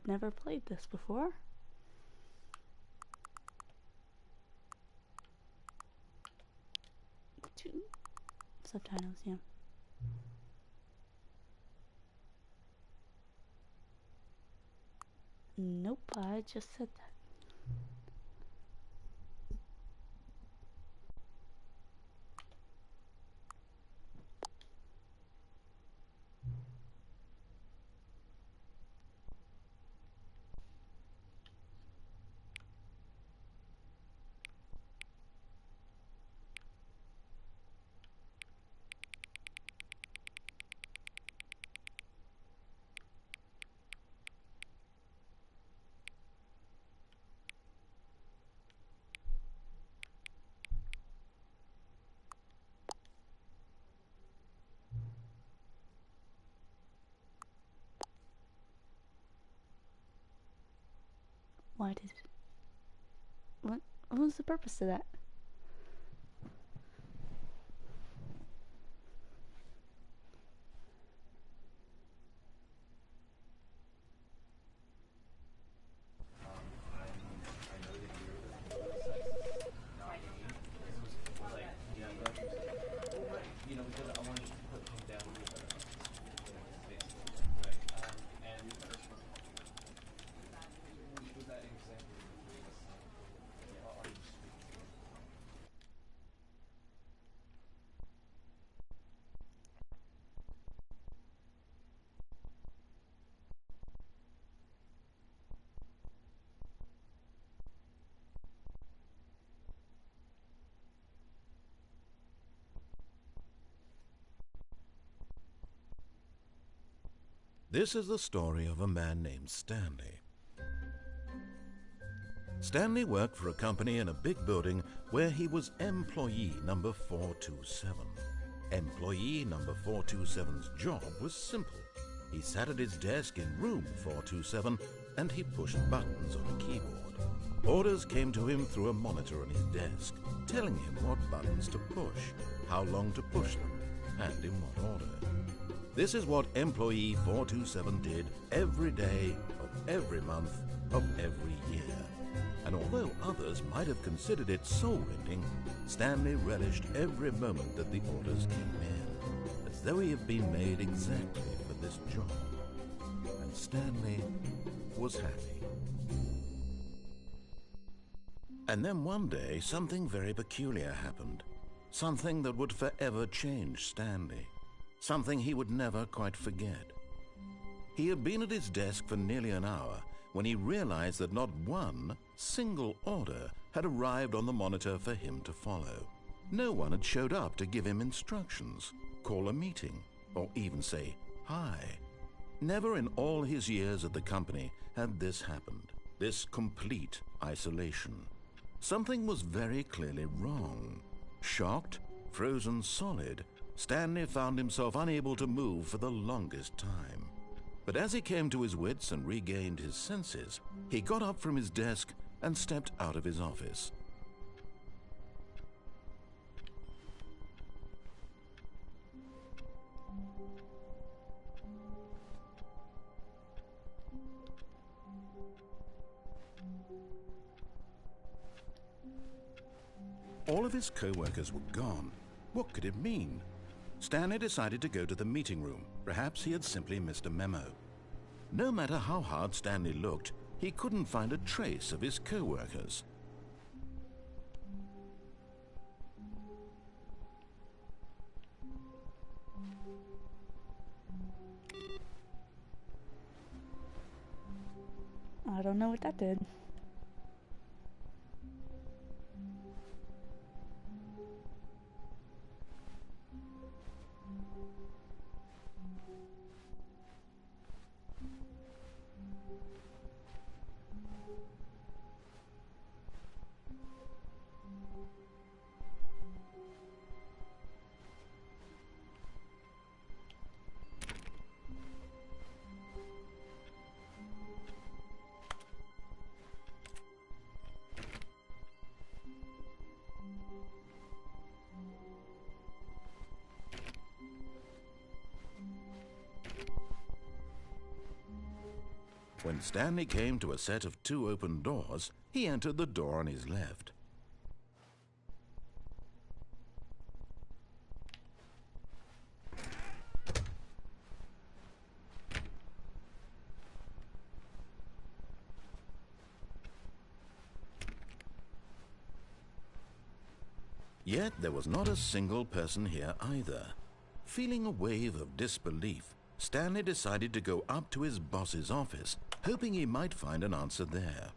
I've never played this before. Two subtitles, yeah. Nope, I just said that. Why did it? What was the purpose of that? This is the story of a man named Stanley. Stanley worked for a company in a big building where he was employee number 427. Employee number 427's job was simple. He sat at his desk in room 427 and he pushed buttons on a keyboard. Orders came to him through a monitor on his desk, telling him what buttons to push, how long to push them, and in what order. This is what employee 427 did every day of every month of every year. And although others might have considered it soul-rending, Stanley relished every moment that the orders came in, as though he had been made exactly for this job. And Stanley was happy. And then one day, something very peculiar happened. Something that would forever change Stanley. Something he would never quite forget. He had been at his desk for nearly an hour when he realized that not one single order had arrived on the monitor for him to follow. No one had showed up to give him instructions, call a meeting, or even say hi. Never in all his years at the company had this happened, this complete isolation. Something was very clearly wrong. Shocked, frozen solid, Stanley found himself unable to move for the longest time. But as he came to his wits and regained his senses, he got up from his desk and stepped out of his office. All of his co-workers were gone. What could it mean? Stanley decided to go to the meeting room. Perhaps he had simply missed a memo. No matter how hard Stanley looked, he couldn't find a trace of his co-workers. I don't know what that did. When Stanley came to a set of 2 open doors, he entered the door on his left. Yet there was not a single person here either. Feeling a wave of disbelief, Stanley decided to go up to his boss's office, hoping he might find an answer there.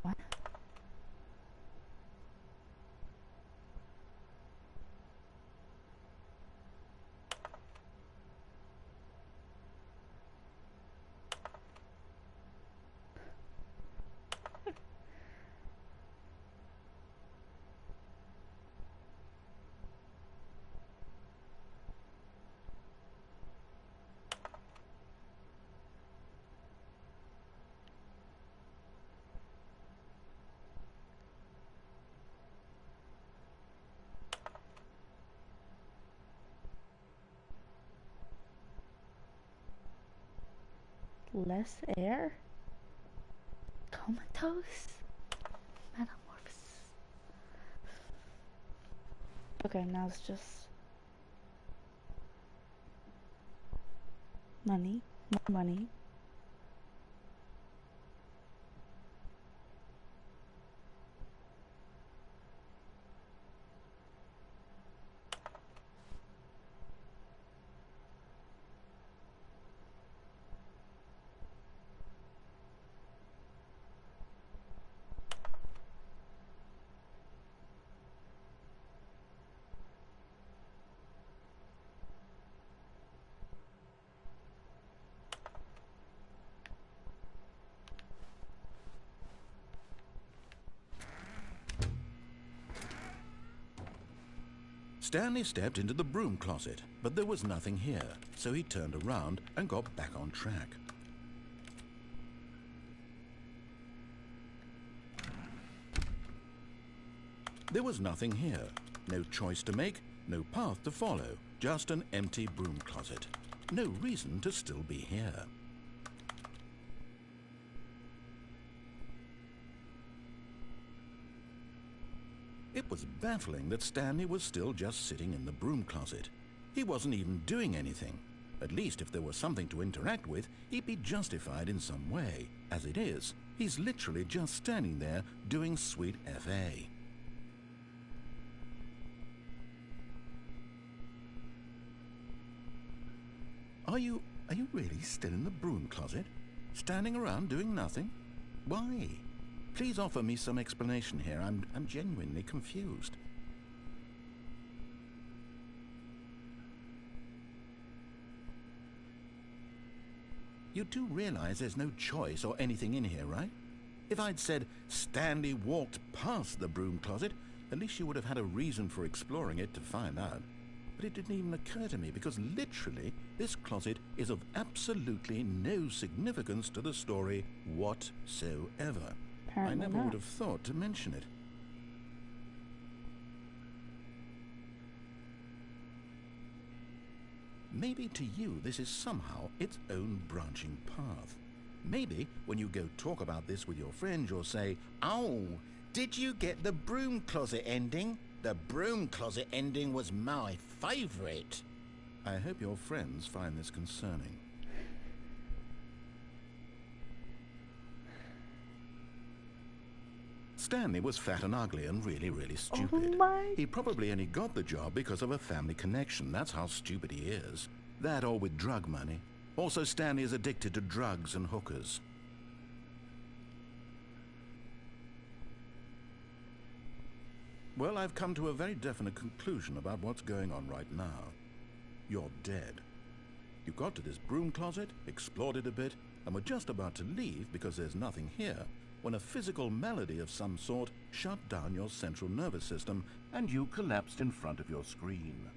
What? Less air? Comatose? Metamorphosis. Okay, now it's just money. More money. Stanley stepped into the broom closet, but there was nothing here, so he turned around and got back on track. There was nothing here. No choice to make, no path to follow, just an empty broom closet. No reason to still be here. It was baffling that Stanley was still just sitting in the broom closet. He wasn't even doing anything. At least if there was something to interact with, he'd be justified in some way. As it is, he's literally just standing there doing sweet FA. Are you really still in the broom closet? Standing around doing nothing? Why? Please offer me some explanation here. I'm genuinely confused. You do realize there's no choice or anything in here, right? If I'd said Stanley walked past the broom closet, at least you would have had a reason for exploring it to find out. But it didn't even occur to me because literally this closet is of absolutely no significance to the story whatsoever. Apparently I never not. would have thought to mention it. Maybe to you this is somehow its own branching path. Maybe when you go talk about this with your friends you'll say, "Oh, did you get the broom closet ending? The broom closet ending was my favourite." I hope your friends find this concerning. Stanley was fat and ugly and really stupid. Oh my. He probably only got the job because of a family connection. That's how stupid he is. That or with drug money. Also, Stanley is addicted to drugs and hookers. Well, I've come to a very definite conclusion about what's going on right now. You're dead. You got to this broom closet, explored it a bit, and were just about to leave because there's nothing here, when a physical malady of some sort shut down your central nervous system and you collapsed in front of your screen.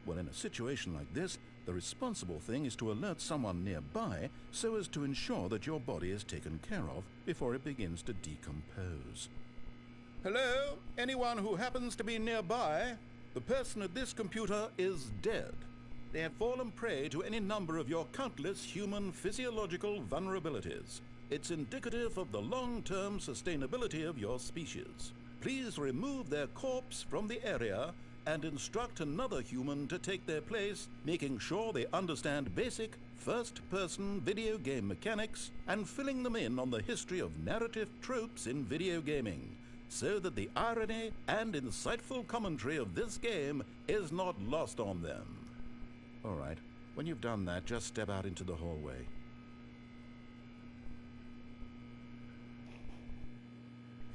Well, in a situation like this, the responsible thing is to alert someone nearby so as to ensure that your body is taken care of before it begins to decompose. Hello? Anyone who happens to be nearby? The person at this computer is dead. They have fallen prey to any number of your countless human physiological vulnerabilities. It's indicative of the long-term sustainability of your species. Please remove their corpse from the area and instruct another human to take their place, making sure they understand basic first-person video game mechanics and filling them in on the history of narrative tropes in video gaming, so that the irony and insightful commentary of this game is not lost on them. All right, when you've done that, just step out into the hallway.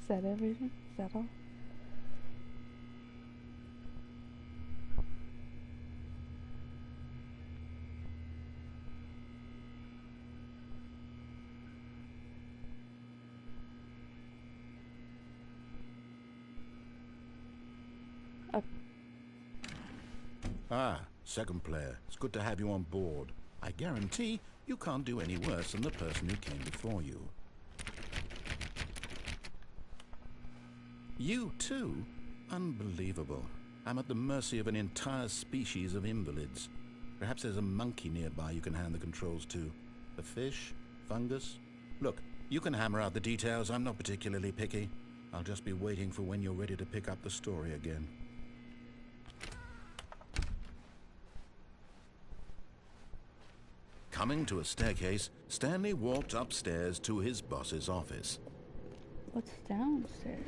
Is that everything? Is that all? Ah, second player. It's good to have you on board. I guarantee you can't do any worse than the person who came before you. You too? Unbelievable. I'm at the mercy of an entire species of invalids. Perhaps there's a monkey nearby you can hand the controls to. A fish? Fungus? Look, you can hammer out the details. I'm not particularly picky. I'll just be waiting for when you're ready to pick up the story again. Coming to a staircase, Stanley walked upstairs to his boss's office. What's downstairs?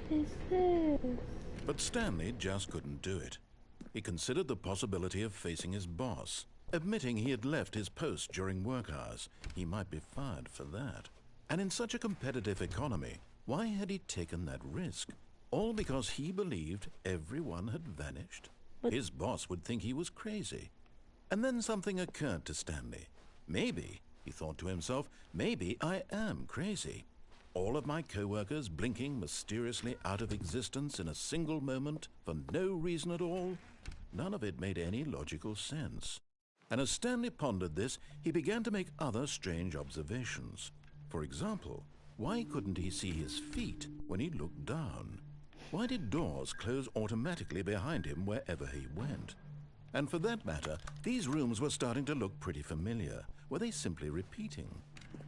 What is this? But Stanley just couldn't do it. He considered the possibility of facing his boss. Admitting he had left his post during work hours, he might be fired for that. And in such a competitive economy, why had he taken that risk? All because he believed everyone had vanished? But his boss would think he was crazy. And then something occurred to Stanley. Maybe, he thought to himself, maybe I am crazy. All of my co-workers blinking mysteriously out of existence in a single moment for no reason at all? None of it made any logical sense. And as Stanley pondered this, he began to make other strange observations. For example, why couldn't he see his feet when he looked down? Why did doors close automatically behind him wherever he went? And for that matter, these rooms were starting to look pretty familiar. Were they simply repeating?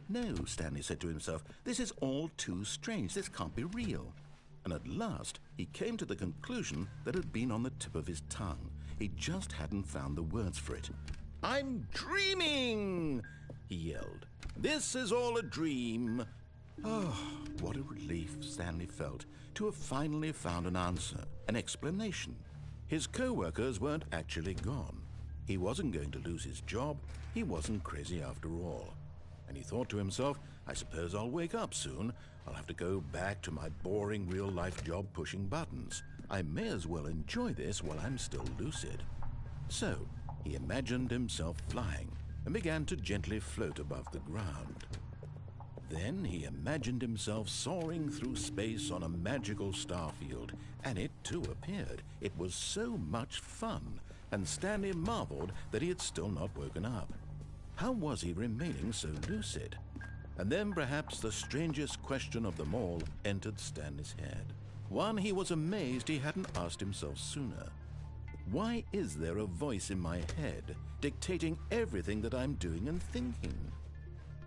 No, Stanley said to himself, this is all too strange. This can't be real. And at last, he came to the conclusion that had been on the tip of his tongue. He just hadn't found the words for it. I'm dreaming, he yelled. This is all a dream. Oh, what a relief Stanley felt to have finally found an answer, an explanation. His co-workers weren't actually gone. He wasn't going to lose his job. He wasn't crazy after all. And he thought to himself, I suppose I'll wake up soon. I'll have to go back to my boring real-life job pushing buttons. I may as well enjoy this while I'm still lucid. So, he imagined himself flying and began to gently float above the ground. Then he imagined himself soaring through space on a magical starfield, and it too appeared. It was so much fun, and Stanley marveled that he had still not woken up. How was he remaining so lucid? And then perhaps the strangest question of them all entered Stanley's head. One he was amazed he hadn't asked himself sooner. Why is there a voice in my head dictating everything that I'm doing and thinking?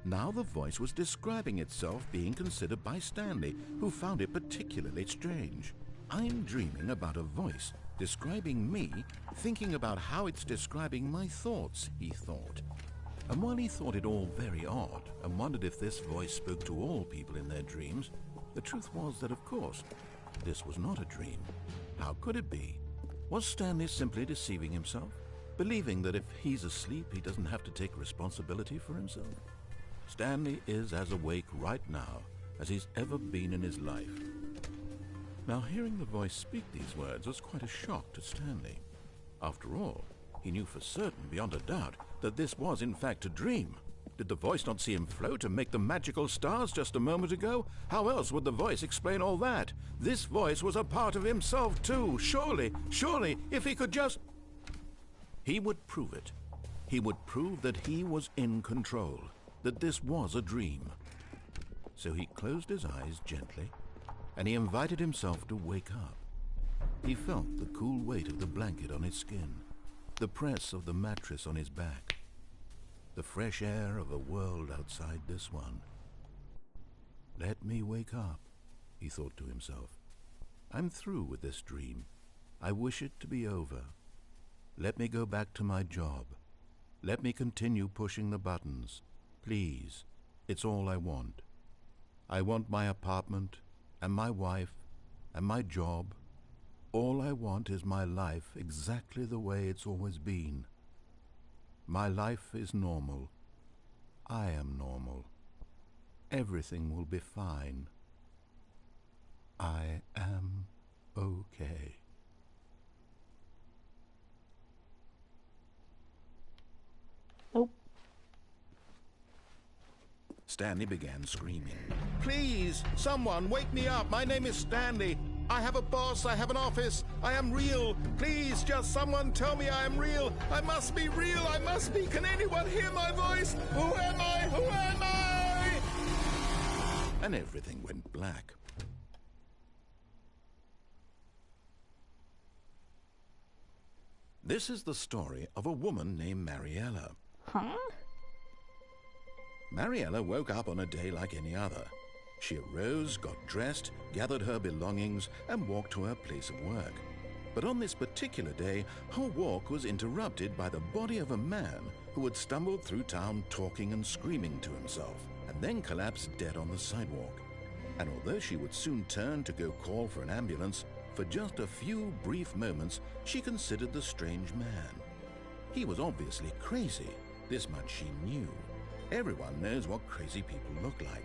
Now the voice was describing itself being considered by Stanley, who found it particularly strange. I'm dreaming about a voice describing me, thinking about how it's describing my thoughts, he thought. And while he thought it all very odd and wondered if this voice spoke to all people in their dreams, the truth was that, of course, this was not a dream. How could it be? Was Stanley simply deceiving himself, believing that if he's asleep he doesn't have to take responsibility for himself? Stanley is as awake right now as he's ever been in his life. Now, hearing the voice speak these words was quite a shock to Stanley. After all, he knew for certain, beyond a doubt, that this was in fact a dream. Did the voice not see him float and make the magical stars just a moment ago? How else would the voice explain all that? This voice was a part of himself too. Surely, if he could just... He would prove it. He would prove that he was in control, that this was a dream. So he closed his eyes gently, and he invited himself to wake up. He felt the cool weight of the blanket on his skin, the press of the mattress on his back, the fresh air of a world outside this one. Let me wake up, he thought to himself. I'm through with this dream. I wish it to be over. Let me go back to my job. Let me continue pushing the buttons. Please, it's all I want. I want my apartment, and my wife, and my job. All I want is my life exactly the way it's always been. My life is normal. I am normal. Everything will be fine. I am okay. Nope. Stanley began screaming. Please, someone, wake me up. My name is Stanley. I have a boss. I have an office. I am real. Please, just someone tell me I am real. I must be real. I must be. Can anyone hear my voice? Who am I? Who am I? And everything went black. This is the story of a woman named Mariella. Huh? Mariella woke up on a day like any other. She arose, got dressed, gathered her belongings, and walked to her place of work. But on this particular day, her walk was interrupted by the body of a man who had stumbled through town talking and screaming to himself, and then collapsed dead on the sidewalk. And although she would soon turn to go call for an ambulance, for just a few brief moments she considered the strange man. He was obviously crazy. This much she knew. Everyone knows what crazy people look like.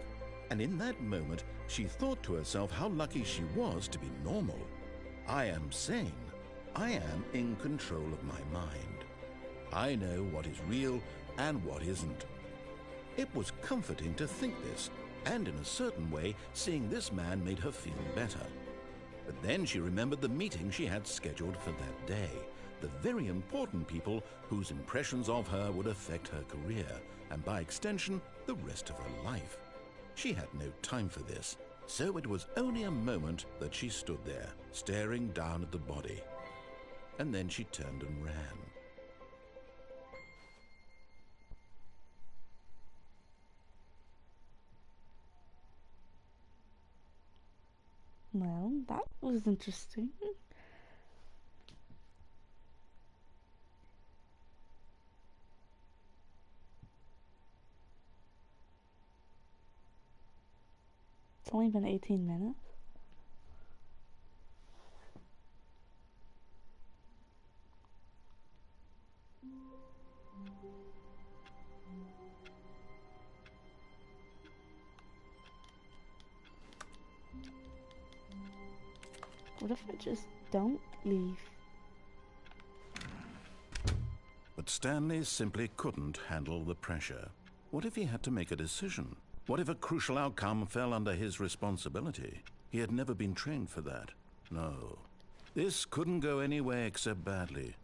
And in that moment, she thought to herself how lucky she was to be normal. I am sane. I am in control of my mind. I know what is real and what isn't. It was comforting to think this, and in a certain way, seeing this man made her feel better. But then she remembered the meeting she had scheduled for that day, the very important people whose impressions of her would affect her career, and by extension, the rest of her life. She had no time for this, so it was only a moment that she stood there, staring down at the body. And then she turned and ran. Well, that was interesting. It's only been 18 minutes. What if I just don't leave? But Stanley simply couldn't handle the pressure. What if he had to make a decision? What if a crucial outcome fell under his responsibility? He had never been trained for that. No. This couldn't go any way except badly.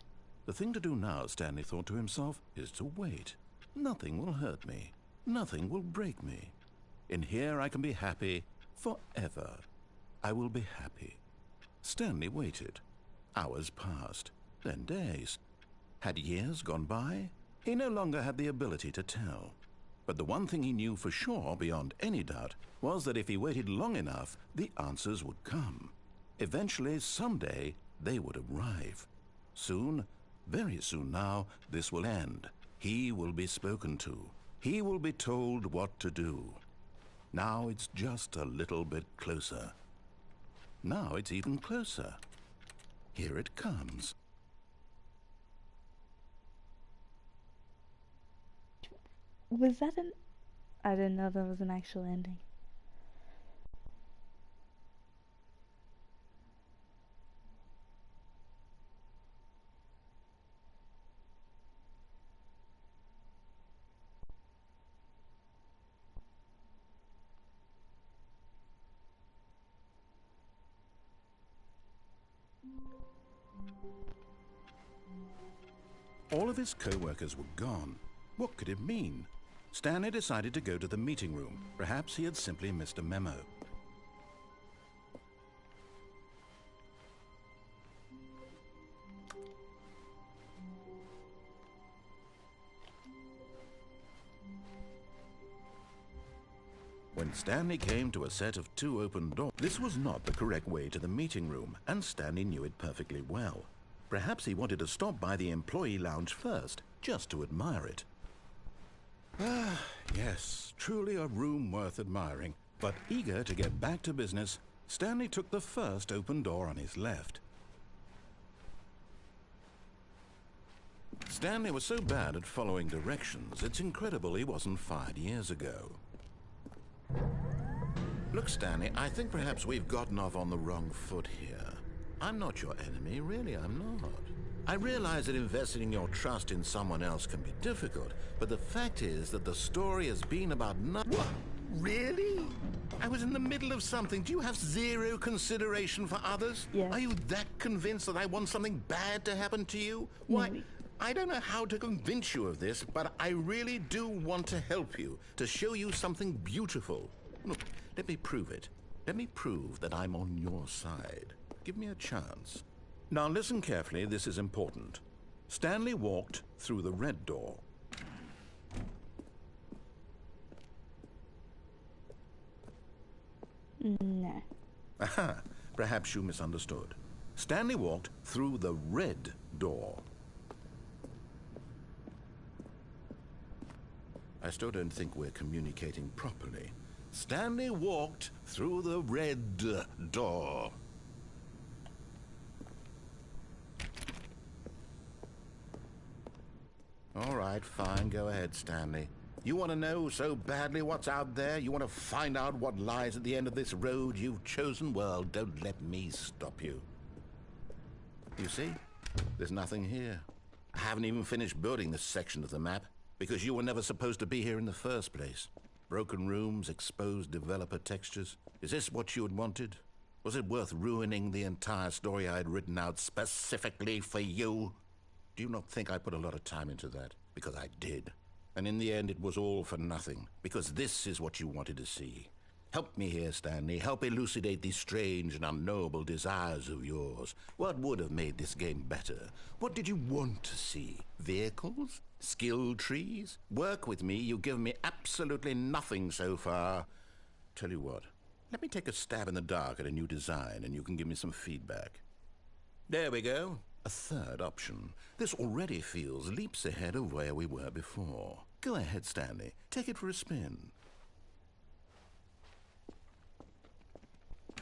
The thing to do now, Stanley thought to himself, is to wait. Nothing will hurt me. Nothing will break me. In here I can be happy forever. I will be happy. Stanley waited. Hours passed, then days. Had years gone by? He no longer had the ability to tell. But the one thing he knew for sure, beyond any doubt, was that if he waited long enough, the answers would come. Eventually, someday, they would arrive. Soon, very soon now, this will end. He will be spoken to. He will be told what to do. Now it's just a little bit closer. Now it's even closer. Here it comes. Was that an I didn't know there was an actual ending. All of his co-workers were gone. What could it mean? Stanley decided to go to the meeting room. Perhaps he had simply missed a memo. When Stanley came to a set of 2 open doors, this was not the correct way to the meeting room, and Stanley knew it perfectly well. Perhaps he wanted to stop by the employee lounge first, just to admire it. Ah, yes, truly a room worth admiring. But eager to get back to business, Stanley took the first open door on his left. Stanley was so bad at following directions, it's incredible he wasn't fired years ago. Look, Stanley, I think perhaps we've gotten off on the wrong foot here. I'm not your enemy, really, I'm not. I realize that investing your trust in someone else can be difficult, but the fact is that the story has been about nothing. What? Really? I was in the middle of something. Do you have zero consideration for others? Yes. Are you that convinced that I want something bad to happen to you? Why? Maybe. I don't know how to convince you of this, but I really do want to help you, to show you something beautiful. Look, let me prove it. Let me prove that I'm on your side. Give me a chance. Now listen carefully, this is important. Stanley walked through the red door. No. Aha, perhaps you misunderstood. Stanley walked through the red door. I still don't think we're communicating properly. Stanley walked through the red door. All right, fine, go ahead, Stanley. You want to know so badly what's out there? You want to find out what lies at the end of this road you've chosen? Well, don't let me stop you. You see? There's nothing here. I haven't even finished building this section of the map, because you were never supposed to be here in the first place. Broken rooms, exposed developer textures. Is this what you had wanted? Was it worth ruining the entire story I had written out specifically for you? Do you not think I put a lot of time into that? Because I did. And in the end, it was all for nothing. Because this is what you wanted to see. Help me here, Stanley. Help elucidate these strange and unknowable desires of yours. What would have made this game better? What did you want to see? Vehicles? Skill trees? Work with me. You've given me absolutely nothing so far. Tell you what. Let me take a stab in the dark at a new design, and you can give me some feedback. There we go. A third option. This already feels leaps ahead of where we were before. Go ahead, Stanley. Take it for a spin.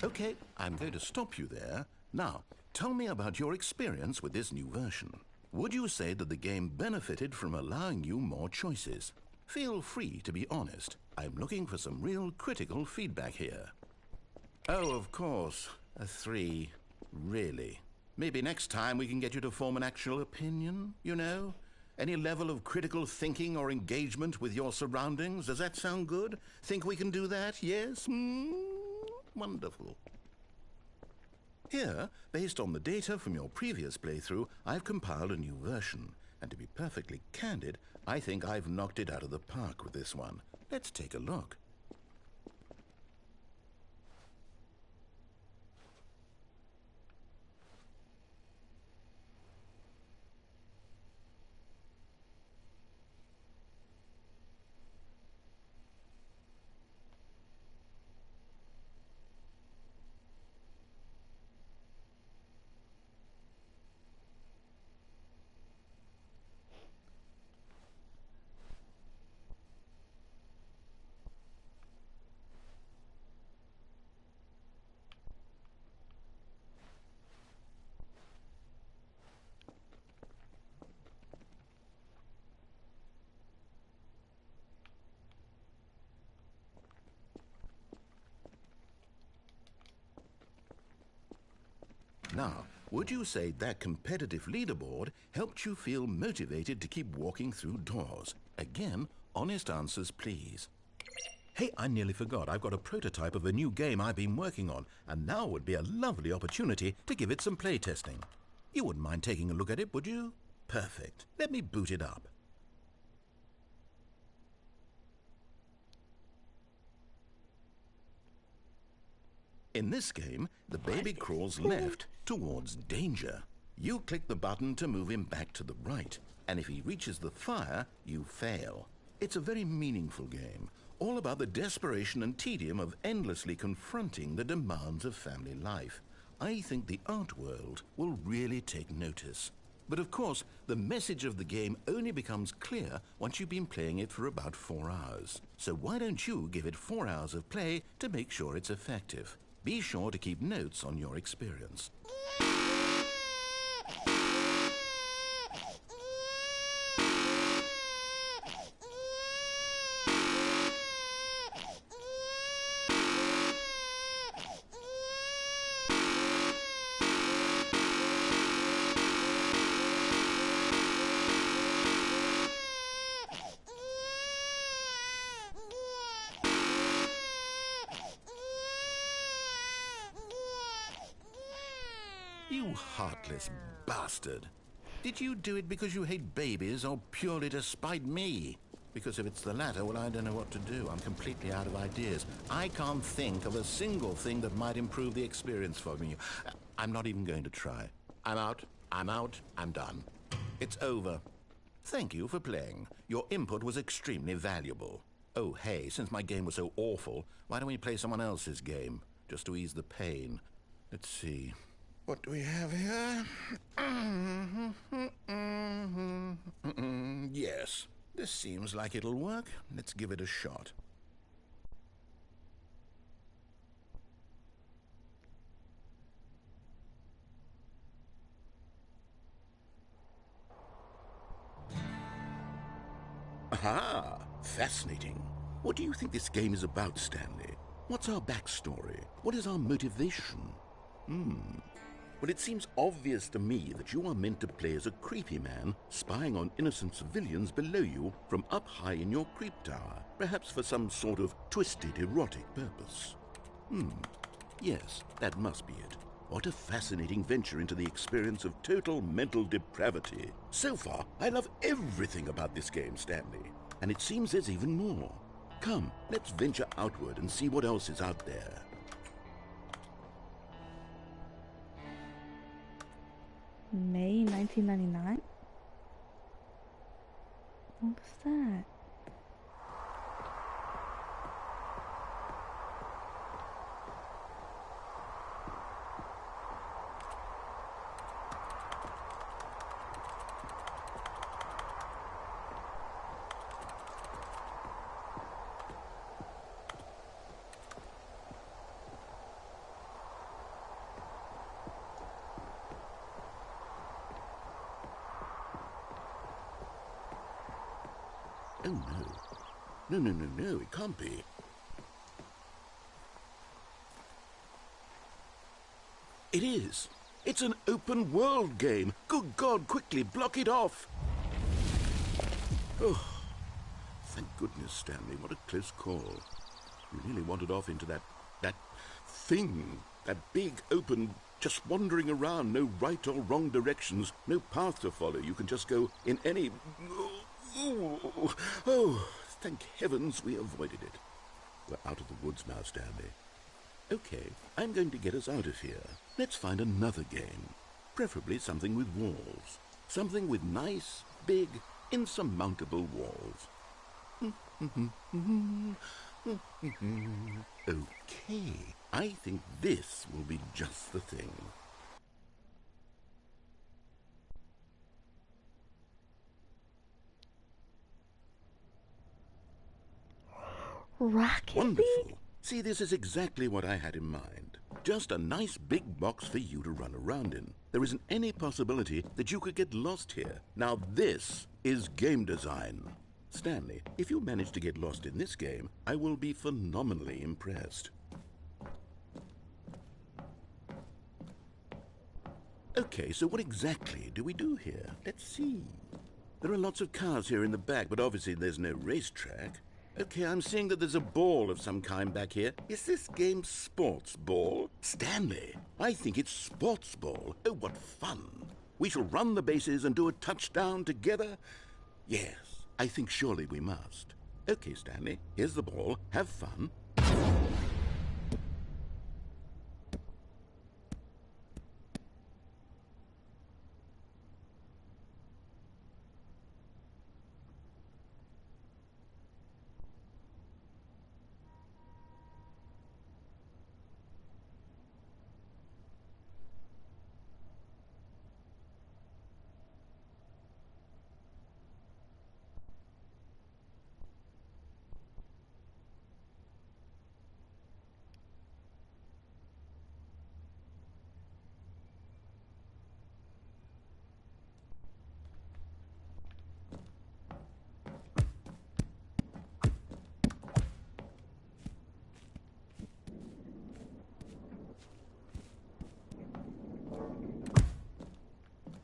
Okay, I'm going to stop you there. Now, tell me about your experience with this new version. Would you say that the game benefited from allowing you more choices? Feel free to be honest. I'm looking for some real critical feedback here. Oh, of course. A 3. Really? Maybe next time we can get you to form an actual opinion, you know? Any level of critical thinking or engagement with your surroundings? Does that sound good? Think we can do that? Yes? Wonderful. Here, based on the data from your previous playthrough, I've compiled a new version. And to be perfectly candid, I think I've knocked it out of the park with this one. Let's take a look. Now, would you say that competitive leaderboard helped you feel motivated to keep walking through doors? Again, honest answers, please. Hey, I nearly forgot. I've got a prototype of a new game I've been working on, and now would be a lovely opportunity to give it some playtesting. You wouldn't mind taking a look at it, would you? Perfect. Let me boot it up. In this game, the baby crawls left towards danger. You click the button to move him back to the right, and if he reaches the fire, you fail. It's a very meaningful game, all about the desperation and tedium of endlessly confronting the demands of family life. I think the art world will really take notice. But of course, the message of the game only becomes clear once you've been playing it for about 4 hours. So why don't you give it 4 hours of play to make sure it's effective? Be sure to keep notes on your experience. You heartless bastard. Did you do it because you hate babies or purely to spite me? Because if it's the latter, well, I don't know what to do. I'm completely out of ideas. I can't think of a single thing that might improve the experience for me. I'm not even going to try. I'm out, I'm done. It's over. Thank you for playing. Your input was extremely valuable. Oh, hey, since my game was so awful, why don't we play someone else's game? Just to ease the pain. Let's see. What do we have here? Yes, this seems like it'll work. Let's give it a shot. Aha! Fascinating. What do you think this game is about, Stanley? What's our backstory? What is our motivation? Well, it seems obvious to me that you are meant to play as a creepy man spying on innocent civilians below you from up high in your creep tower, perhaps for some sort of twisted erotic purpose. Yes, that must be it. What a fascinating venture into the experience of total mental depravity. So far, I love everything about this game, Stanley, and it seems there's even more. Come, let's venture outward and see what else is out there. May 1999? What was that? Oh, no. No, it can't be. It is. It's an open world game. Good God, quickly, block it off. Oh, thank goodness, Stanley. What a close call. You nearly wandered off into that thing. That big, open, just wandering around. No right or wrong directions. No path to follow. You can just go in any... Oh, thank heavens we avoided it. We're out of the woods now, Stanley. Okay, I'm going to get us out of here. Let's find another game. Preferably something with walls. Something with nice, big, insurmountable walls. Okay, I think this will be just the thing. Rocket Wonderful. League? See, this is exactly what I had in mind. Just a nice big box for you to run around in. There isn't any possibility that you could get lost here. Now this is game design. Stanley, if you manage to get lost in this game, I will be phenomenally impressed. Okay, so what exactly do we do here? Let's see. There are lots of cars here in the back, but obviously there's no racetrack. Okay, I'm seeing that there's a ball of some kind back here. Is this game sports ball? Stanley, I think it's sports ball. Oh, what fun. We shall run the bases and do a touchdown together? Yes, I think surely we must. Okay, Stanley, here's the ball. Have fun.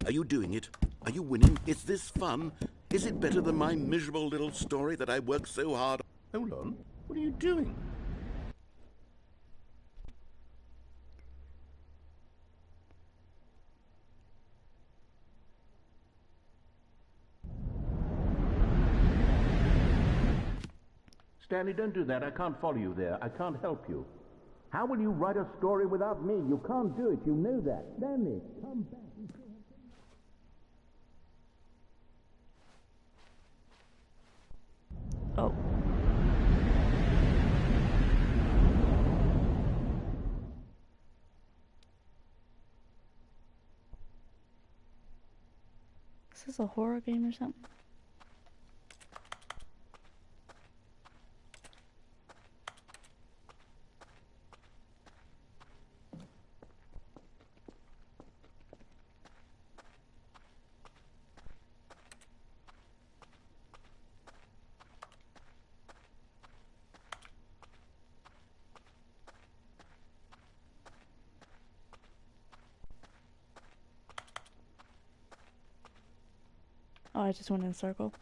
Are you doing it? Are you winning? Is this fun? Is it better than my miserable little story that I worked so hard on? Hold on. What are you doing? Stanley, don't do that. I can't follow you there. I can't help you. How will you write a story without me? You can't do it. You know that. Stanley, come back. Oh. Is this a horror game or something? Oh, I just went in a circle.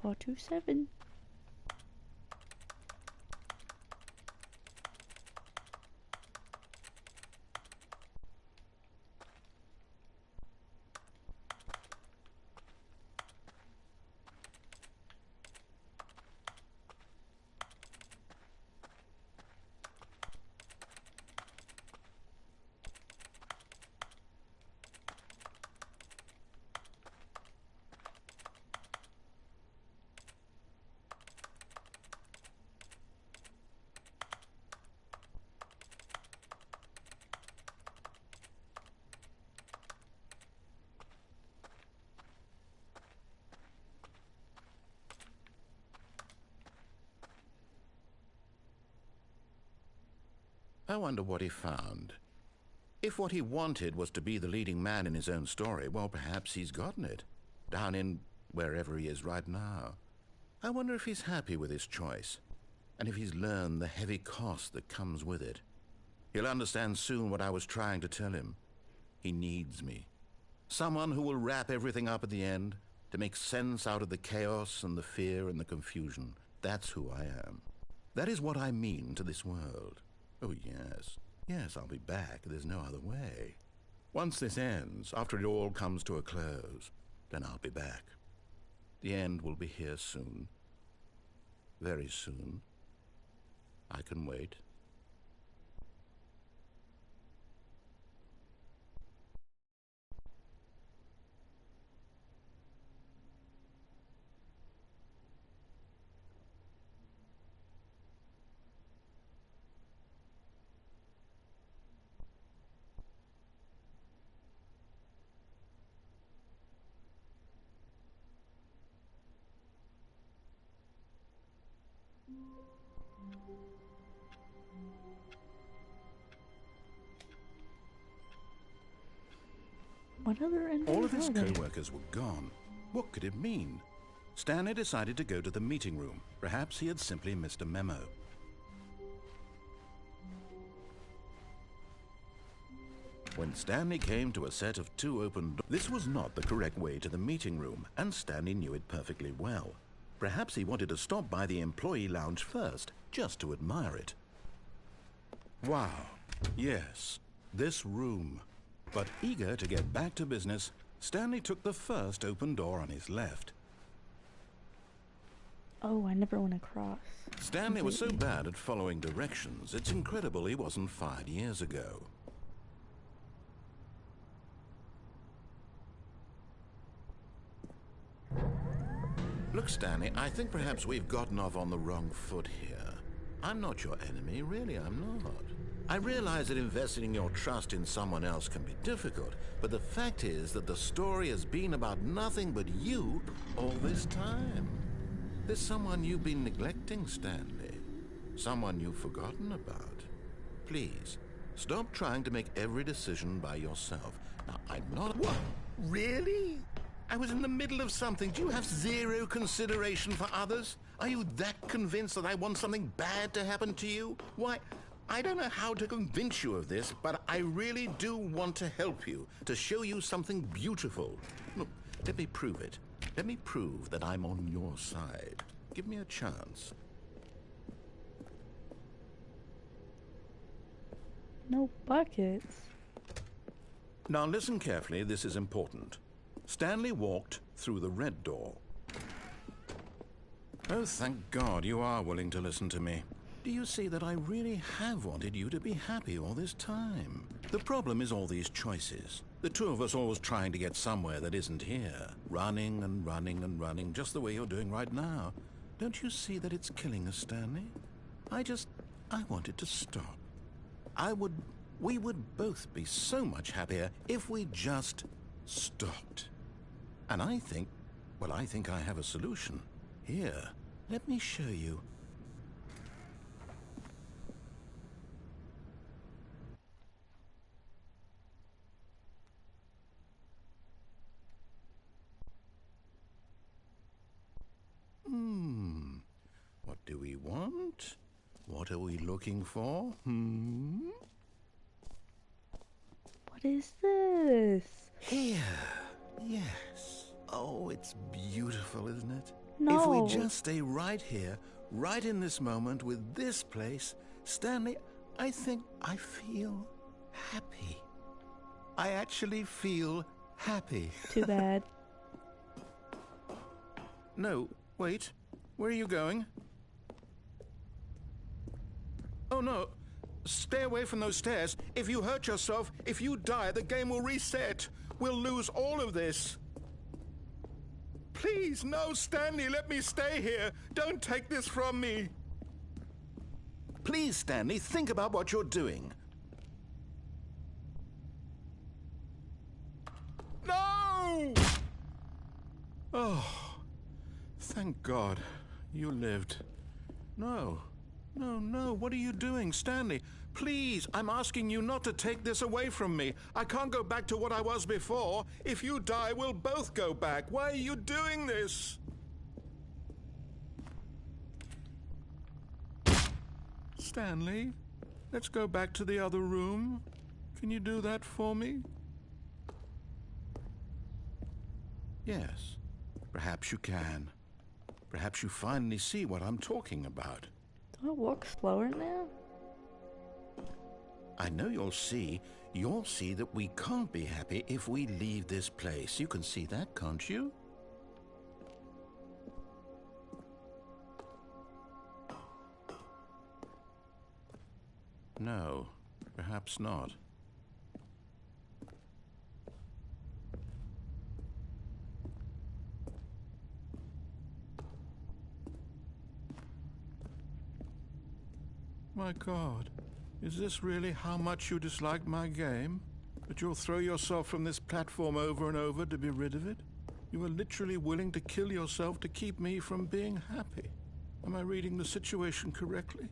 Four, two, seven. I wonder what he found. If what he wanted was to be the leading man in his own story, well, perhaps he's gotten it. Down in wherever he is right now. I wonder if he's happy with his choice, and if he's learned the heavy cost that comes with it. He'll understand soon what I was trying to tell him. He needs me. Someone who will wrap everything up at the end, to make sense out of the chaos and the fear and the confusion. That's who I am. That is what I mean to this world. Oh, yes. Yes, I'll be back. There's no other way. Once this ends, after it all comes to a close, then I'll be back. The end will be here soon. Very soon. I can wait. What other enemies All of his are there? co-workers were gone. What could it mean? Stanley decided to go to the meeting room. Perhaps he had simply missed a memo. When Stanley came to a set of 2 open doors, this was not the correct way to the meeting room, and Stanley knew it perfectly well. Perhaps he wanted to stop by the employee lounge first, just to admire it. Wow, yes, this room. But eager to get back to business, Stanley took the first open door on his left. Oh, I never went across. Stanley was so Completely. bad at following directions, it's incredible he wasn't fired years ago. Look, Stanley, I think perhaps we've gotten off on the wrong foot here. I'm not your enemy, really, I'm not. I realize that investing your trust in someone else can be difficult, but the fact is that the story has been about nothing but you all this time. There's someone you've been neglecting, Stanley. Someone you've forgotten about. Please, stop trying to make every decision by yourself. Now, I'm not... What? Really? I was in the middle of something. Do you have zero consideration for others? Are you that convinced that I want something bad to happen to you? Why, I don't know how to convince you of this, but I really do want to help you, to show you something beautiful. Look, let me prove it. Let me prove that I'm on your side. Give me a chance. No buckets. Now listen carefully, this is important. Stanley walked through the red door. Oh, thank God you are willing to listen to me. Do you see that I really have wanted you to be happy all this time? The problem is all these choices. The two of us always trying to get somewhere that isn't here. Running and running and running, just the way you're doing right now. Don't you see that it's killing us, Stanley? I wanted to stop. We would both be so much happier if we just stopped. And I think I have a solution. Here, let me show you. What do we want? What are we looking for? What is this? Here. Yes. Oh, it's beautiful, isn't it? No. If we just stay right here, right in this moment with this place, Stanley, I think I feel happy. I actually feel happy. Too bad. No, wait. Where are you going? Oh, no. Stay away from those stairs. If you hurt yourself, if you die, the game will reset. We'll lose all of this. Please, no, Stanley, let me stay here. Don't take this from me. Please, Stanley, think about what you're doing. No! Oh, thank God you lived. No, what are you doing, Stanley? Please, I'm asking you not to take this away from me. I can't go back to what I was before. If you die, we'll both go back. Why are you doing this? Stanley, let's go back to the other room. Can you do that for me? Yes, perhaps you can. Perhaps you finally see what I'm talking about. Do I walk slower now? I know you'll see that we can't be happy if we leave this place. You can see that, can't you? No, perhaps not. My God. Is this really how much you dislike my game? That you'll throw yourself from this platform over and over to be rid of it? You are literally willing to kill yourself to keep me from being happy. Am I reading the situation correctly?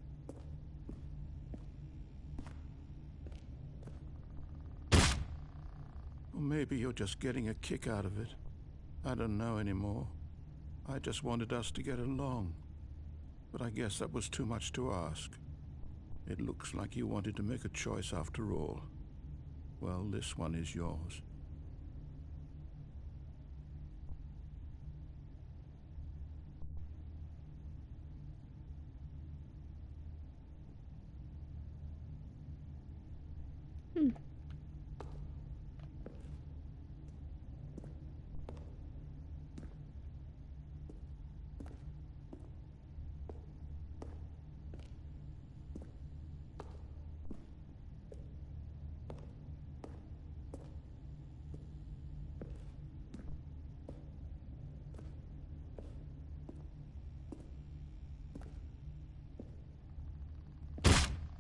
Or maybe you're just getting a kick out of it. I don't know anymore. I just wanted us to get along. But I guess that was too much to ask. It looks like you wanted to make a choice after all. Well, this one is yours.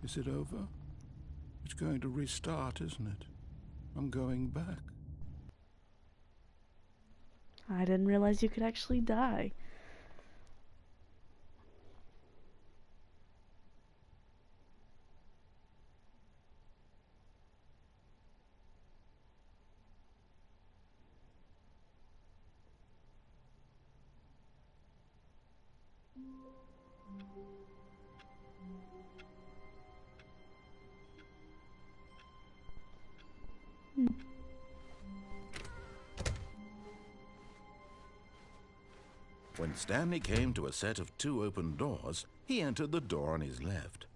Is it over? It's going to restart, isn't it? I'm going back. I didn't realize you could actually die. When Stanley came to a set of 2 open doors, he entered the door on his left.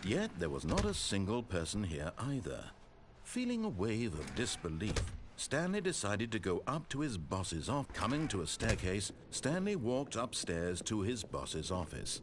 Yet there was not a single person here either. Feeling a wave of disbelief, Stanley decided to go up to his boss's office. Coming to a staircase, Stanley walked upstairs to his boss's office.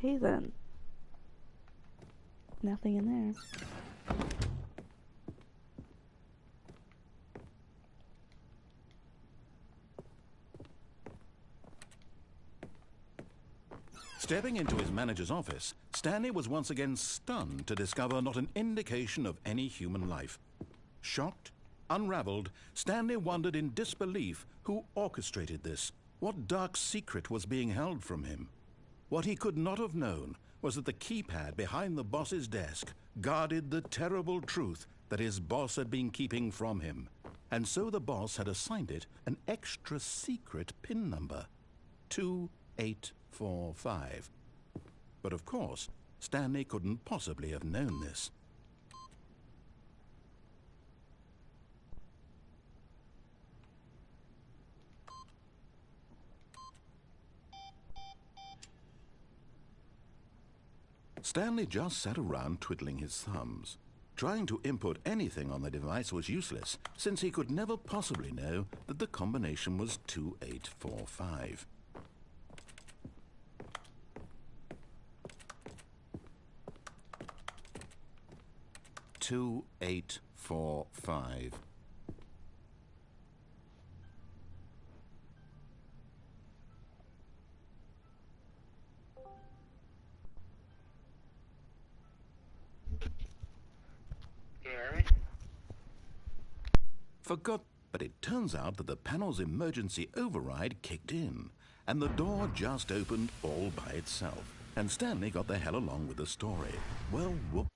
Okay then. Nothing in there. Stepping into his manager's office, Stanley was once again stunned to discover not an indication of any human life. Shocked, unraveled, Stanley wondered in disbelief who orchestrated this, what dark secret was being held from him. What he could not have known was that the keypad behind the boss's desk guarded the terrible truth that his boss had been keeping from him. And so the boss had assigned it an extra secret PIN number, 2845. But of course, Stanley couldn't possibly have known this. Stanley just sat around twiddling his thumbs. Trying to input anything on the device was useless, since he could never possibly know that the combination was 2845. Two, 845. Forgot, but it turns out that the panel's emergency override kicked in, and the door just opened all by itself, and Stanley got the hell along with the story. Well, whoop.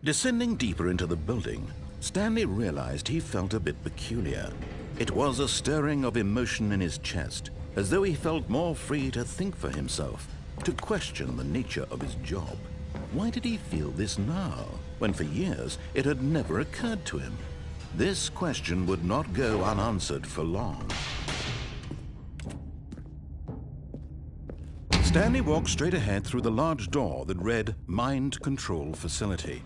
Descending deeper into the building, Stanley realized he felt a bit peculiar. It was a stirring of emotion in his chest, as though he felt more free to think for himself, to question the nature of his job. Why did he feel this now, when for years it had never occurred to him? This question would not go unanswered for long. Stanley walked straight ahead through the large door that read Mind Control Facility.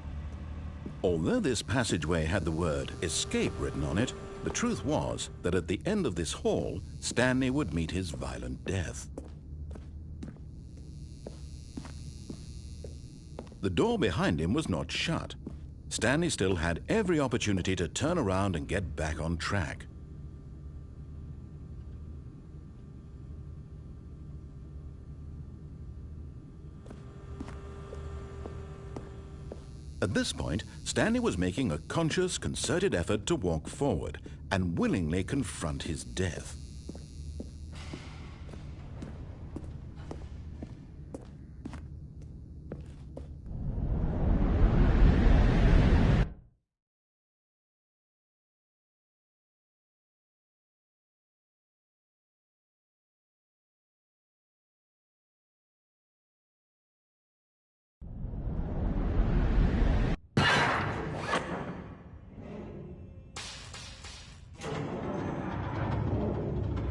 Although this passageway had the word escape written on it, the truth was that at the end of this hall, Stanley would meet his violent death. The door behind him was not shut. Stanley still had every opportunity to turn around and get back on track. At this point, Stanley was making a conscious, concerted effort to walk forward and willingly confront his death.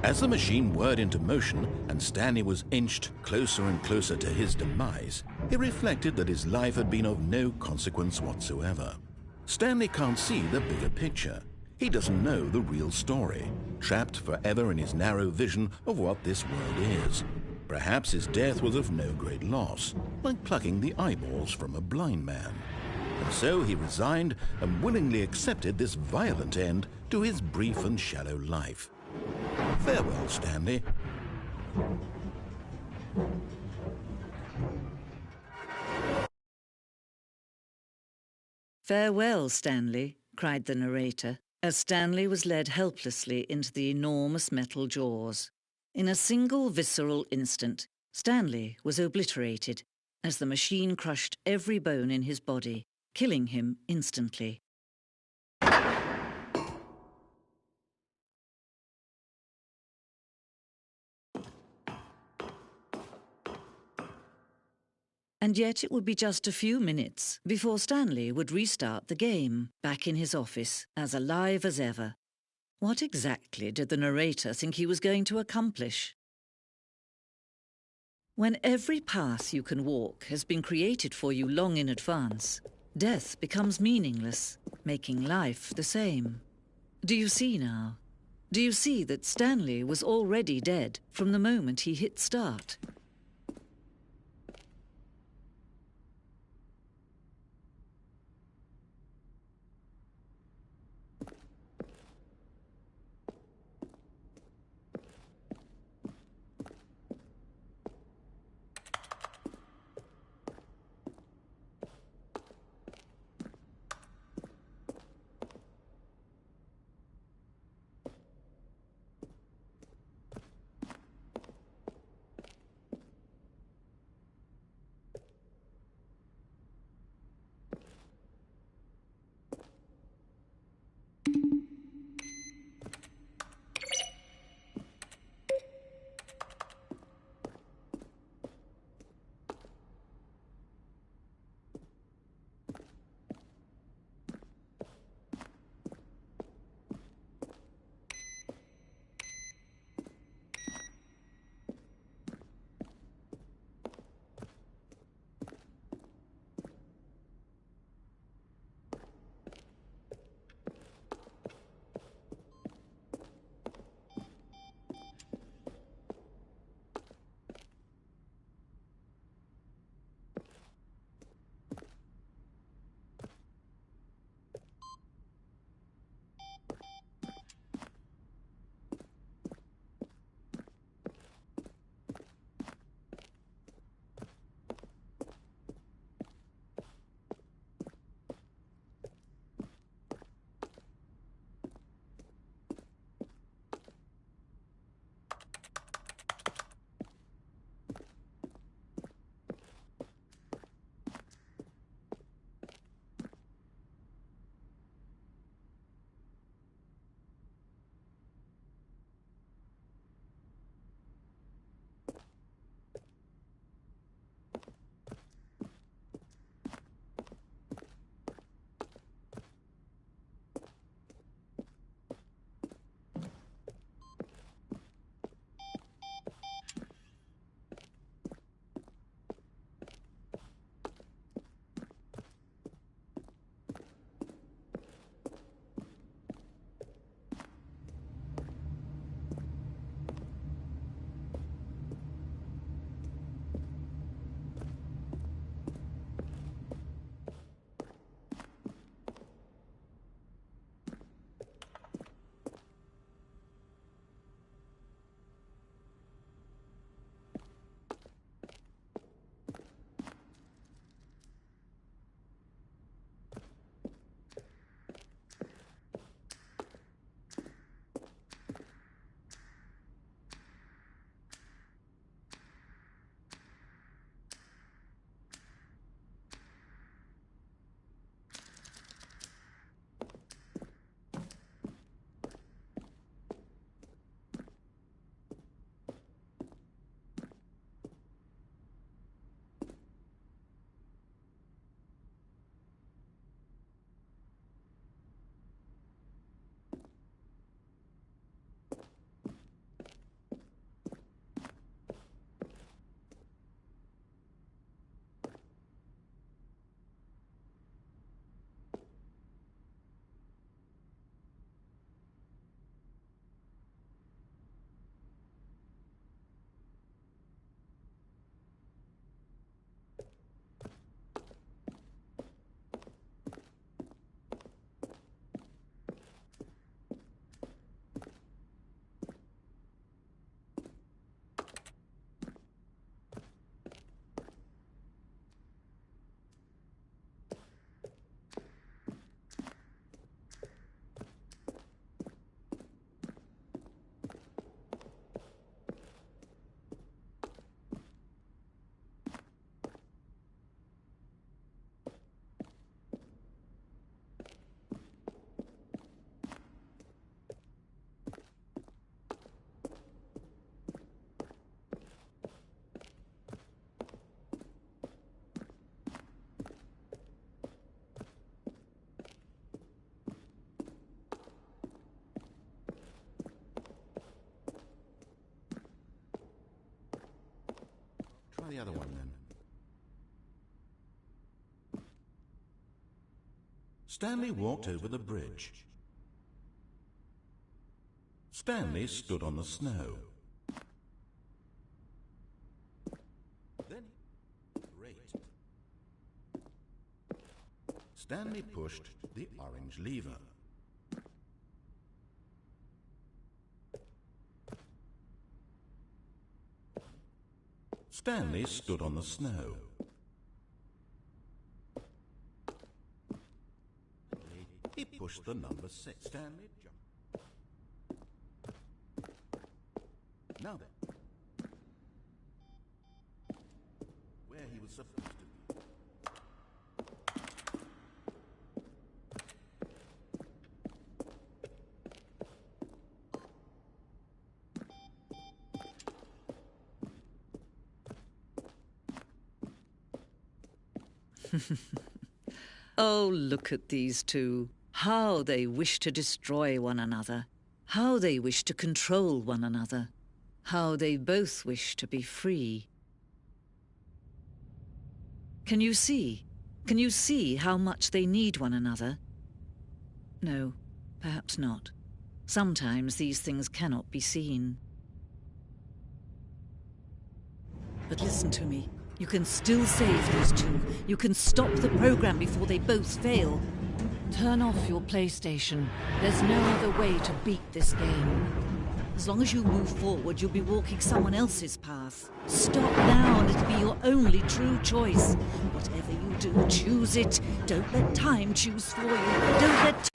As the machine whirred into motion and Stanley was inched closer and closer to his demise, he reflected that his life had been of no consequence whatsoever. Stanley can't see the bigger picture. He doesn't know the real story, trapped forever in his narrow vision of what this world is. Perhaps his death was of no great loss, like plucking the eyeballs from a blind man. And so he resigned and willingly accepted this violent end to his brief and shallow life. Farewell, Stanley. "Farewell, Stanley," cried the narrator, as Stanley was led helplessly into the enormous metal jaws. In a single visceral instant, Stanley was obliterated as the machine crushed every bone in his body, killing him instantly. And yet it would be just a few minutes before Stanley would restart the game, back in his office, as alive as ever. What exactly did the narrator think he was going to accomplish? When every path you can walk has been created for you long in advance, death becomes meaningless, making life the same. Do you see now? Do you see that Stanley was already dead from the moment he hit start? Stanley walked over the bridge. Stanley stood on the snow. Then great. Stanley pushed the orange lever. Stanley stood on the snow. He pushed the number 6. Stanley jumped. Now then, where he was supposed to be. Oh, look at these two. How they wish to destroy one another. How they wish to control one another. How they both wish to be free. Can you see? Can you see how much they need one another? No, perhaps not. Sometimes these things cannot be seen. But listen to me. You can still save these two. You can stop the program before they both fail. Turn off your PlayStation. There's no other way to beat this game. As long as you move forward, you'll be walking someone else's path. Stop now and it'll be your only true choice. Whatever you do, choose it. Don't let time choose for you. Don't let...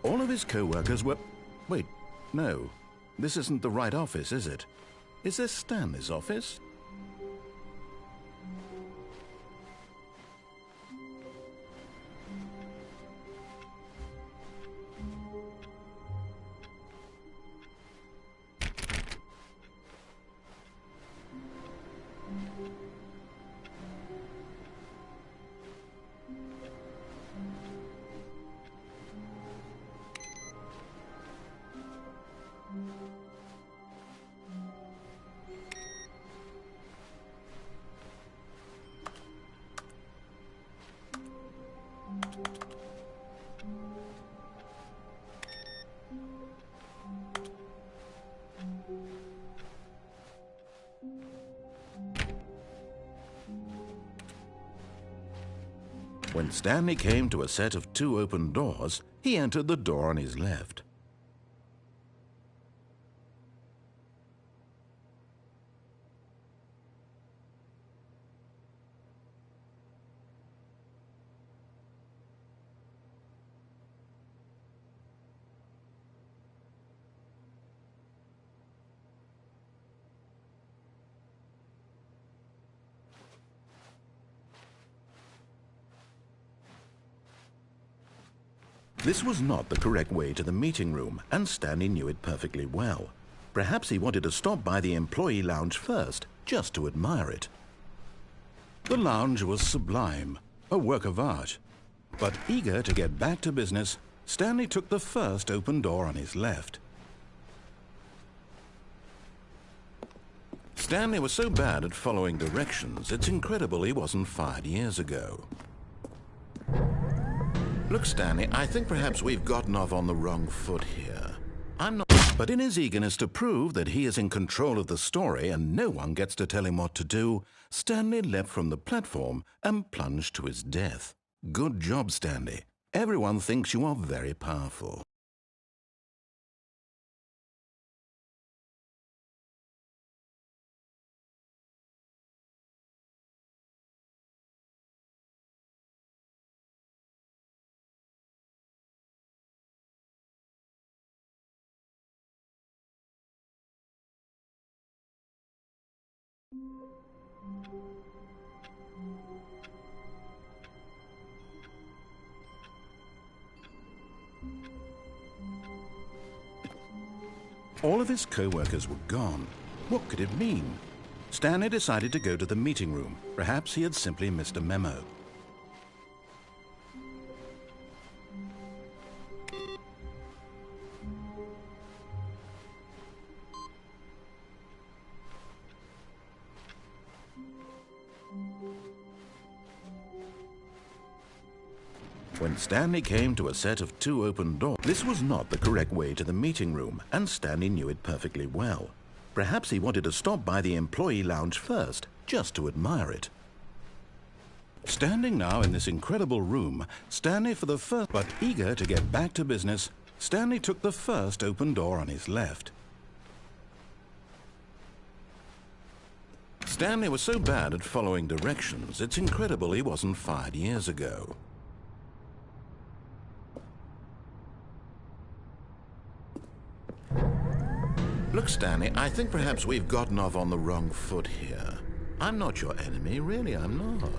All of his co-workers were... Wait, no. This isn't the right office, is it? Is this Stanley's office? When Stanley came to a set of 2 open doors, he entered the door on his left. This was not the correct way to the meeting room, and Stanley knew it perfectly well. Perhaps he wanted to stop by the employee lounge first, just to admire it. The lounge was sublime, a work of art. But eager to get back to business, Stanley took the first open door on his left. Stanley was so bad at following directions, it's incredible he wasn't fired years ago. Look, Stanley, I think perhaps we've gotten off on the wrong foot here. I'm not... But in his eagerness to prove that he is in control of the story and no one gets to tell him what to do, Stanley leapt from the platform and plunged to his death. Good job, Stanley. Everyone thinks you are very powerful. All of his co-workers were gone. What could it mean? Stanley decided to go to the meeting room. Perhaps he had simply missed a memo. When Stanley came to a set of 2 open doors, this was not the correct way to the meeting room, and Stanley knew it perfectly well. Perhaps he wanted to stop by the employee lounge first, just to admire it. Standing now in this incredible room, Stanley for the first, but eager to get back to business, Stanley took the first open door on his left. Stanley was so bad at following directions, it's incredible he wasn't fired years ago. Look, Stanley, I think perhaps we've gotten off on the wrong foot here. I'm not your enemy, really, I'm not.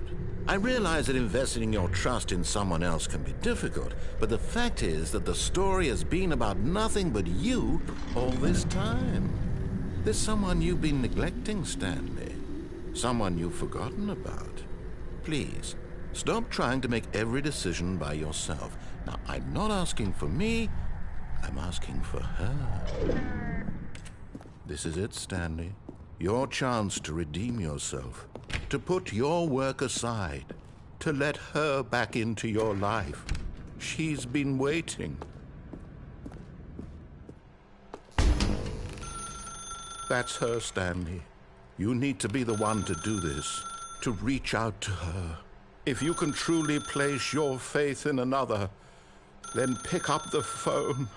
I realize that investing your trust in someone else can be difficult, but the fact is that the story has been about nothing but you all this time. There's someone you've been neglecting, Stanley. Someone you've forgotten about. Please, stop trying to make every decision by yourself. Now, I'm not asking for me, I'm asking for her. This is it, Stanley. Your chance to redeem yourself, to put your work aside, to let her back into your life. She's been waiting. That's her, Stanley. You need to be the one to do this, to reach out to her. If you can truly place your faith in another, then pick up the phone.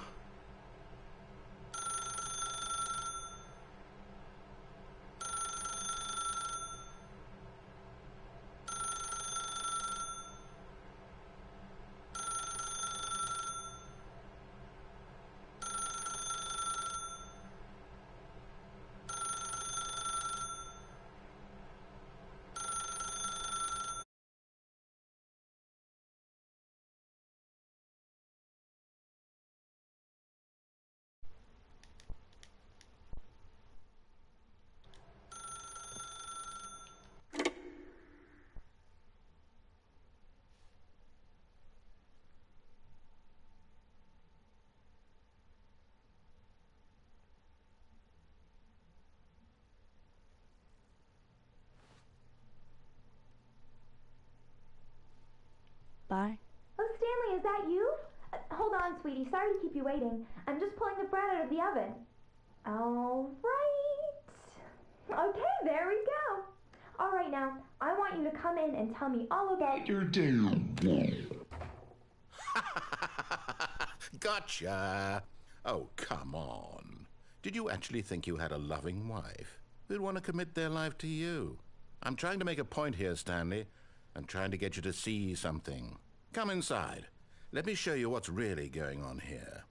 Bye. Oh, Stanley, is that you? Hold on, sweetie. Sorry to keep you waiting. I'm just pulling the bread out of the oven. All right. Okay, there we go. All right, now, I want you to come in and tell me all about your day. Gotcha. Oh, come on. Did you actually think you had a loving wife who'd want to commit their life to you? I'm trying to make a point here, Stanley. I'm trying to get you to see something. Come inside. Let me show you what's really going on here.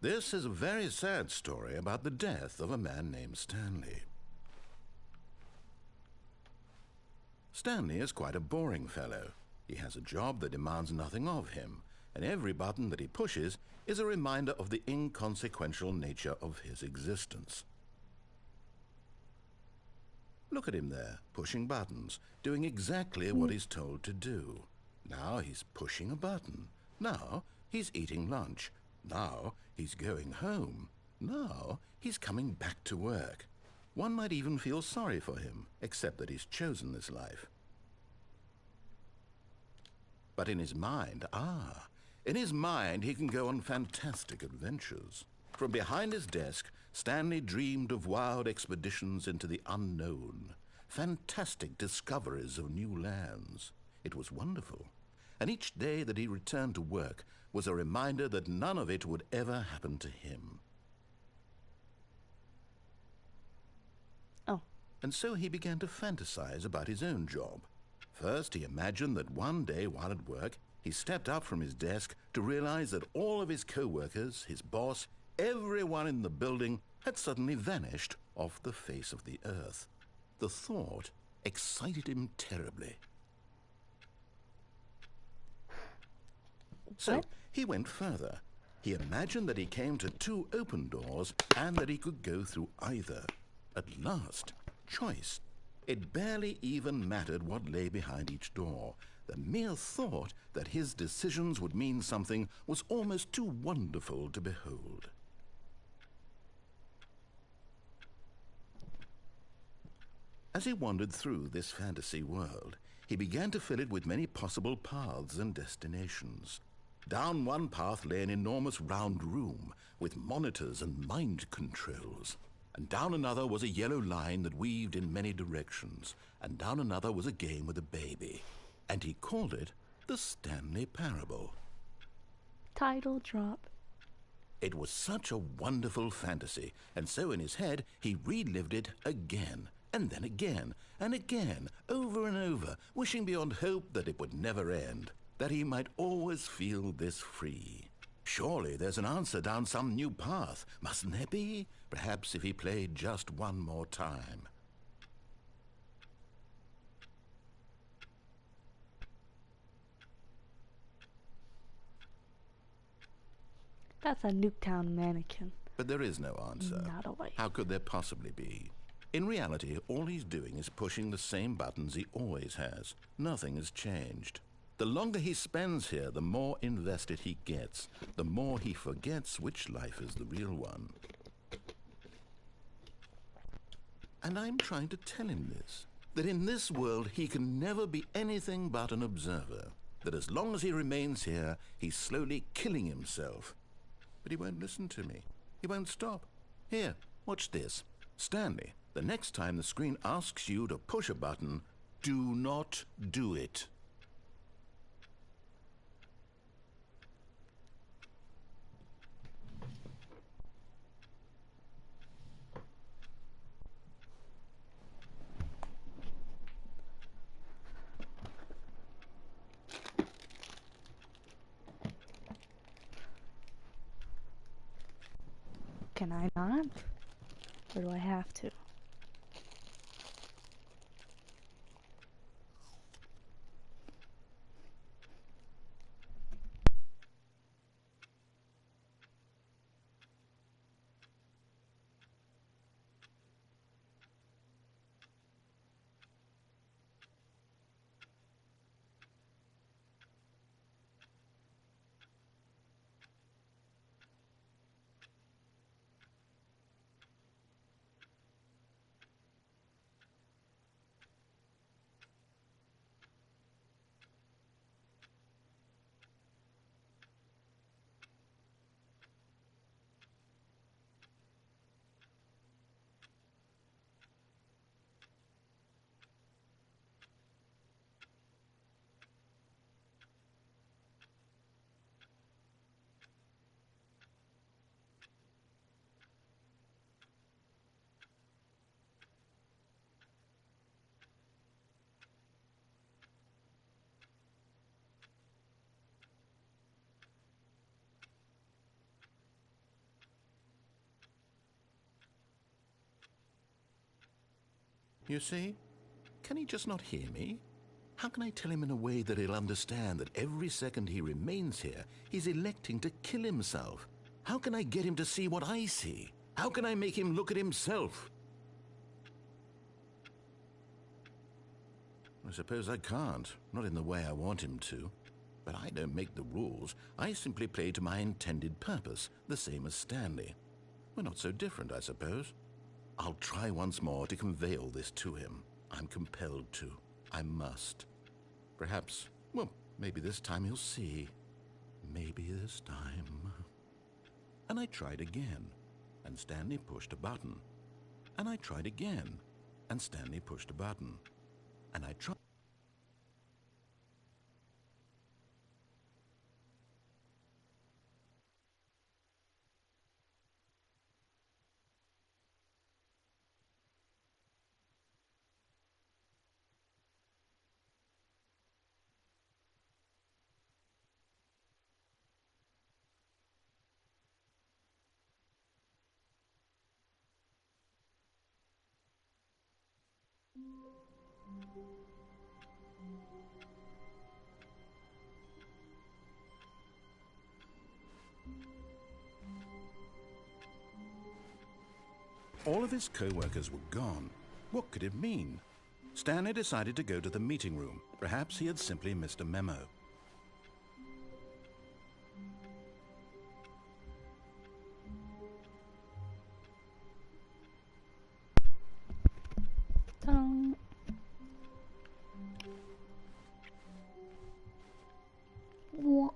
This is a very sad story about the death of a man named Stanley. Stanley is quite a boring fellow. He has a job that demands nothing of him, and every button that he pushes is a reminder of the inconsequential nature of his existence. Look at him there, pushing buttons, doing exactly what he's told to do. Now he's pushing a button. Now he's eating lunch. Now he's going home. Now he's coming back to work. One might even feel sorry for him, except that he's chosen this life. But in his mind, in his mind he can go on fantastic adventures. From behind his desk, Stanley dreamed of wild expeditions into the unknown, fantastic discoveries of new lands. It was wonderful, and each day that he returned to work was a reminder that none of it would ever happen to him. Oh. And so he began to fantasize about his own job. First, he imagined that one day while at work, he stepped up from his desk to realize that all of his co-workers, his boss, everyone in the building had suddenly vanished off the face of the earth. The thought excited him terribly. So What? he went further. He imagined that he came to 2 open doors and that he could go through either. At last, choice. It barely even mattered what lay behind each door. The mere thought that his decisions would mean something was almost too wonderful to behold. As he wandered through this fantasy world, he began to fill it with many possible paths and destinations. Down one path lay an enormous round room with monitors and mind controls. And down another was a yellow line that weaved in many directions. And down another was a game with a baby. And he called it the Stanley Parable. Title drop. It was such a wonderful fantasy, and so in his head he relived it again, and then again, and again, over and over, wishing beyond hope that it would never end, that he might always feel this free. Surely there's an answer down some new path, mustn't there be? Perhaps if he played just one more time. That's a Nuketown mannequin. But there is no answer. Not a life. How could there possibly be? In reality, all he's doing is pushing the same buttons he always has. Nothing has changed. The longer he spends here, the more invested he gets, the more he forgets which life is the real one. And I'm trying to tell him this, that in this world he can never be anything but an observer, that as long as he remains here, he's slowly killing himself. But he won't listen to me. He won't stop. Here, watch this. Stanley, the next time the screen asks you to push a button, do not do it. Can I not? Or do I have to? You see? Can he just not hear me? How can I tell him in a way that he'll understand that every second he remains here, he's electing to kill himself? How can I get him to see what I see? How can I make him look at himself? I suppose I can't, not in the way I want him to. But I don't make the rules. I simply play to my intended purpose, the same as Stanley. We're not so different, I suppose. I'll try once more to convey all this to him. I'm compelled to. I must. Perhaps, well, maybe this time he'll see. Maybe this time. And I tried again, and Stanley pushed a button. And I tried again, and Stanley pushed a button. And I tried. All of his co-workers were gone. What could it mean? Stanley decided to go to the meeting room. Perhaps he had simply missed a memo. Ta-da. What?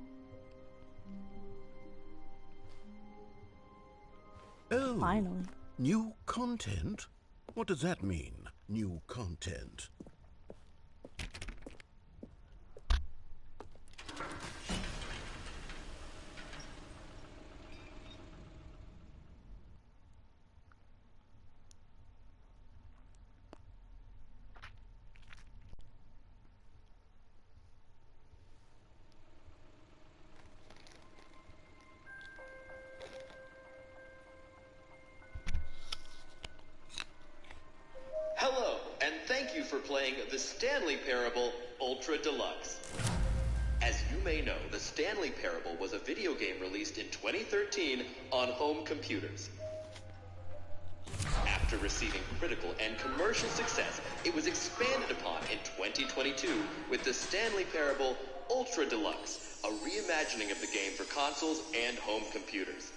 Oh, Finally. new content? What does that mean, new content? Hello, and thank you for playing the Stanley Parable Ultra Deluxe. As you may know, the Stanley Parable was a video game released in 2013 on home computers. After receiving critical and commercial success, it was expanded upon in 2022 with the Stanley Parable Ultra Deluxe, a reimagining of the game for consoles and home computers.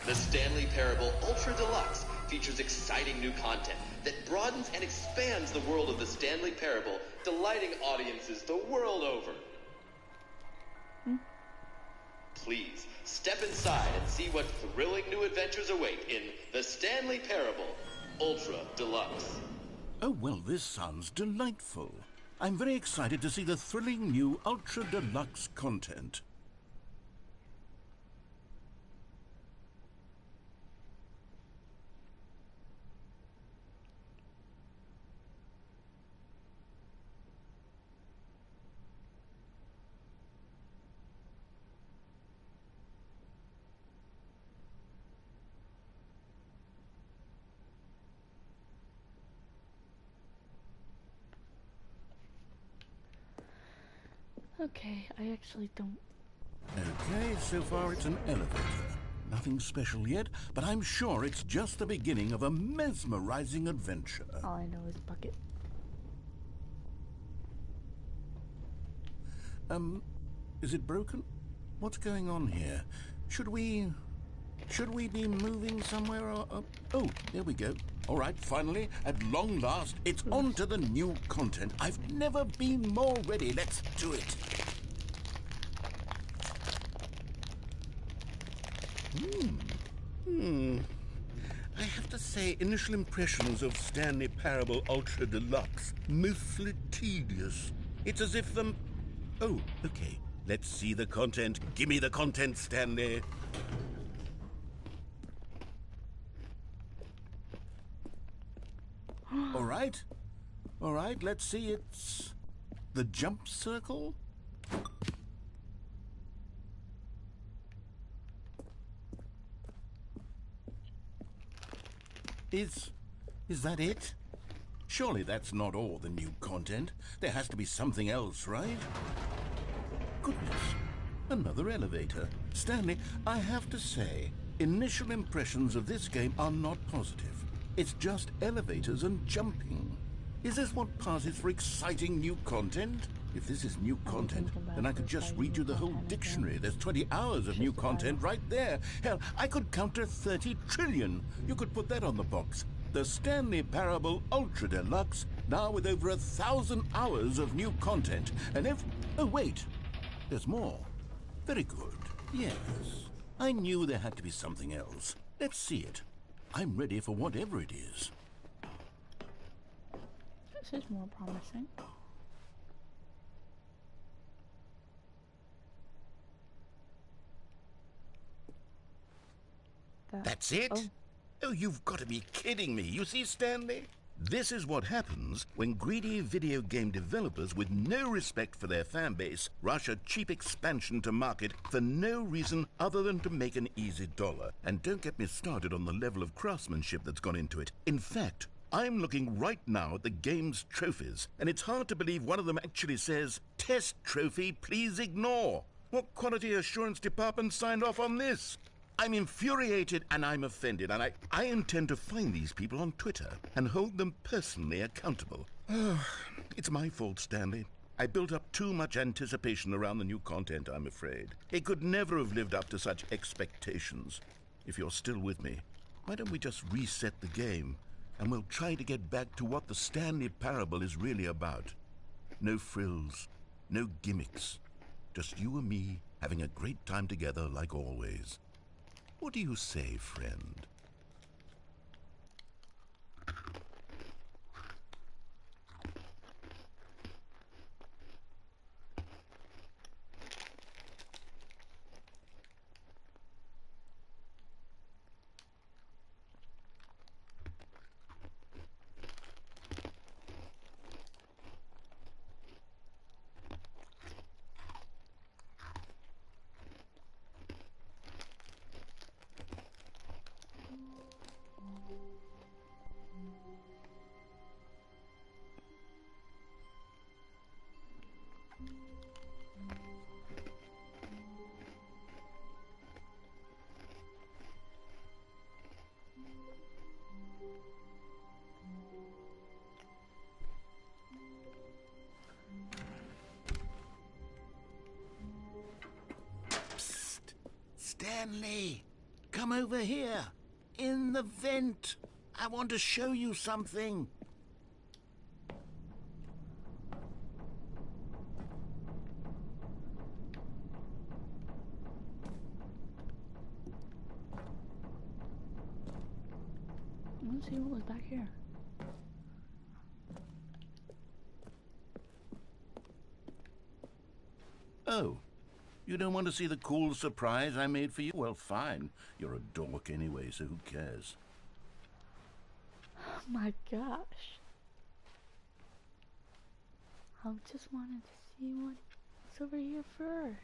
The Stanley Parable Ultra Deluxe features exciting new content that broadens and expands the world of the Stanley Parable, delighting audiences the world over. Please, step inside and see what thrilling new adventures await in the Stanley Parable Ultra Deluxe. Oh, well, this sounds delightful. I'm very excited to see the thrilling new Ultra Deluxe content. Okay, I actually don't. Okay, so far it's an elevator. Nothing special yet, but I'm sure it's just the beginning of a mesmerizing adventure. All I know is bucket. Is it broken? What's going on here? Should we be moving somewhere or... Oh, there we go. All right, finally, at long last, it's on to the new content. I've never been more ready. Let's do it. I have to say, initial impressions of Stanley Parable Ultra Deluxe, mostly tedious. It's as if the... Oh, okay. Let's see the content. Give me the content, Stanley. All right, let's see. It's the jump circle. Is that it? Surely that's not all the new content. There has to be something else, right? Goodness, another elevator. Stanley, I have to say, initial impressions of this game are not positive. It's just elevators and jumping. Is this what passes for exciting new content? If this is new content, then I could just read you the whole dictionary. There's 20 hours of new content right there. Hell, I could count to 30 trillion. You could put that on the box. The Stanley Parable Ultra Deluxe, now with over 1,000 hours of new content. And if... Oh, wait. There's more. Very good. Yes. I knew there had to be something else. Let's see it. I'm ready for whatever it is. This is more promising. That's it? Oh, you've got to be kidding me. You see, Stanley? This is what happens when greedy video game developers with no respect for their fan base rush a cheap expansion to market for no reason other than to make an easy dollar. And don't get me started on the level of craftsmanship that's gone into it. In fact, I'm looking right now at the game's trophies, and it's hard to believe one of them actually says, "Test trophy, please ignore." What quality assurance department signed off on this? I'm infuriated and I'm offended, and I intend to find these people on Twitter and hold them personally accountable. It's my fault, Stanley. I built up too much anticipation around the new content, I'm afraid. It could never have lived up to such expectations. If you're still with me, why don't we just reset the game, and we'll try to get back to what the Stanley Parable is really about. No frills, no gimmicks. Just you and me having a great time together like always. What do you say, friend? Stanley, come over here. In the vent. I want to show you something. Let's see what was back here. Oh, you don't want to see the cool surprise I made for you? Well, fine. You're a dork anyway, so who cares? Oh my gosh. I just wanted to see what's over here first.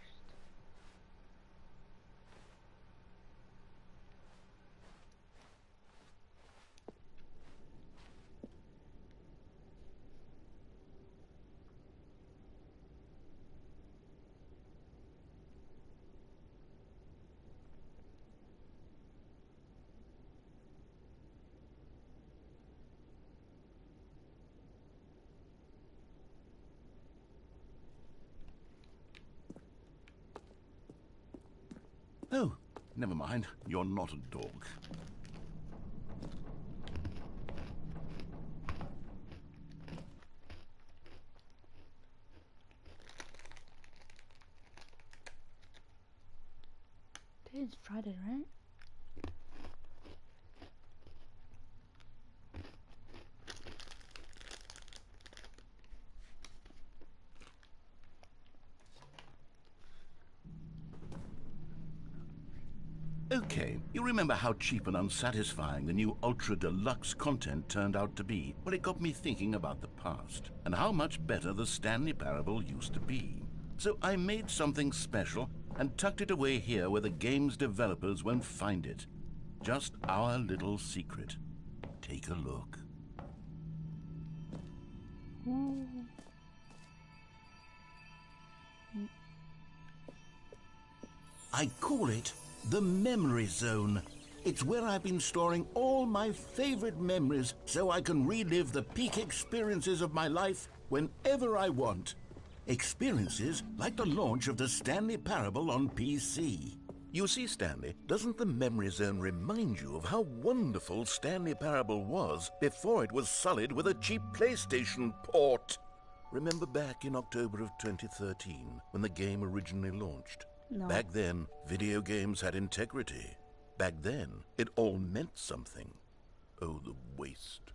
Oh, never mind. You're not a dog. Today's Friday, right? Okay, you remember how cheap and unsatisfying the new Ultra Deluxe content turned out to be? Well, it got me thinking about the past, and how much better the Stanley Parable used to be. So I made something special and tucked it away here where the game's developers won't find it. Just our little secret. Take a look. I call it the Memory Zone. It's where I've been storing all my favorite memories so I can relive the peak experiences of my life whenever I want. Experiences like the launch of the Stanley Parable on PC. You see, Stanley, doesn't the Memory Zone remind you of how wonderful Stanley Parable was before it was sullied with a cheap PlayStation port? Remember back in October of 2013 when the game originally launched? No. Back then, video games had integrity. Back then, it all meant something. Oh, the waste.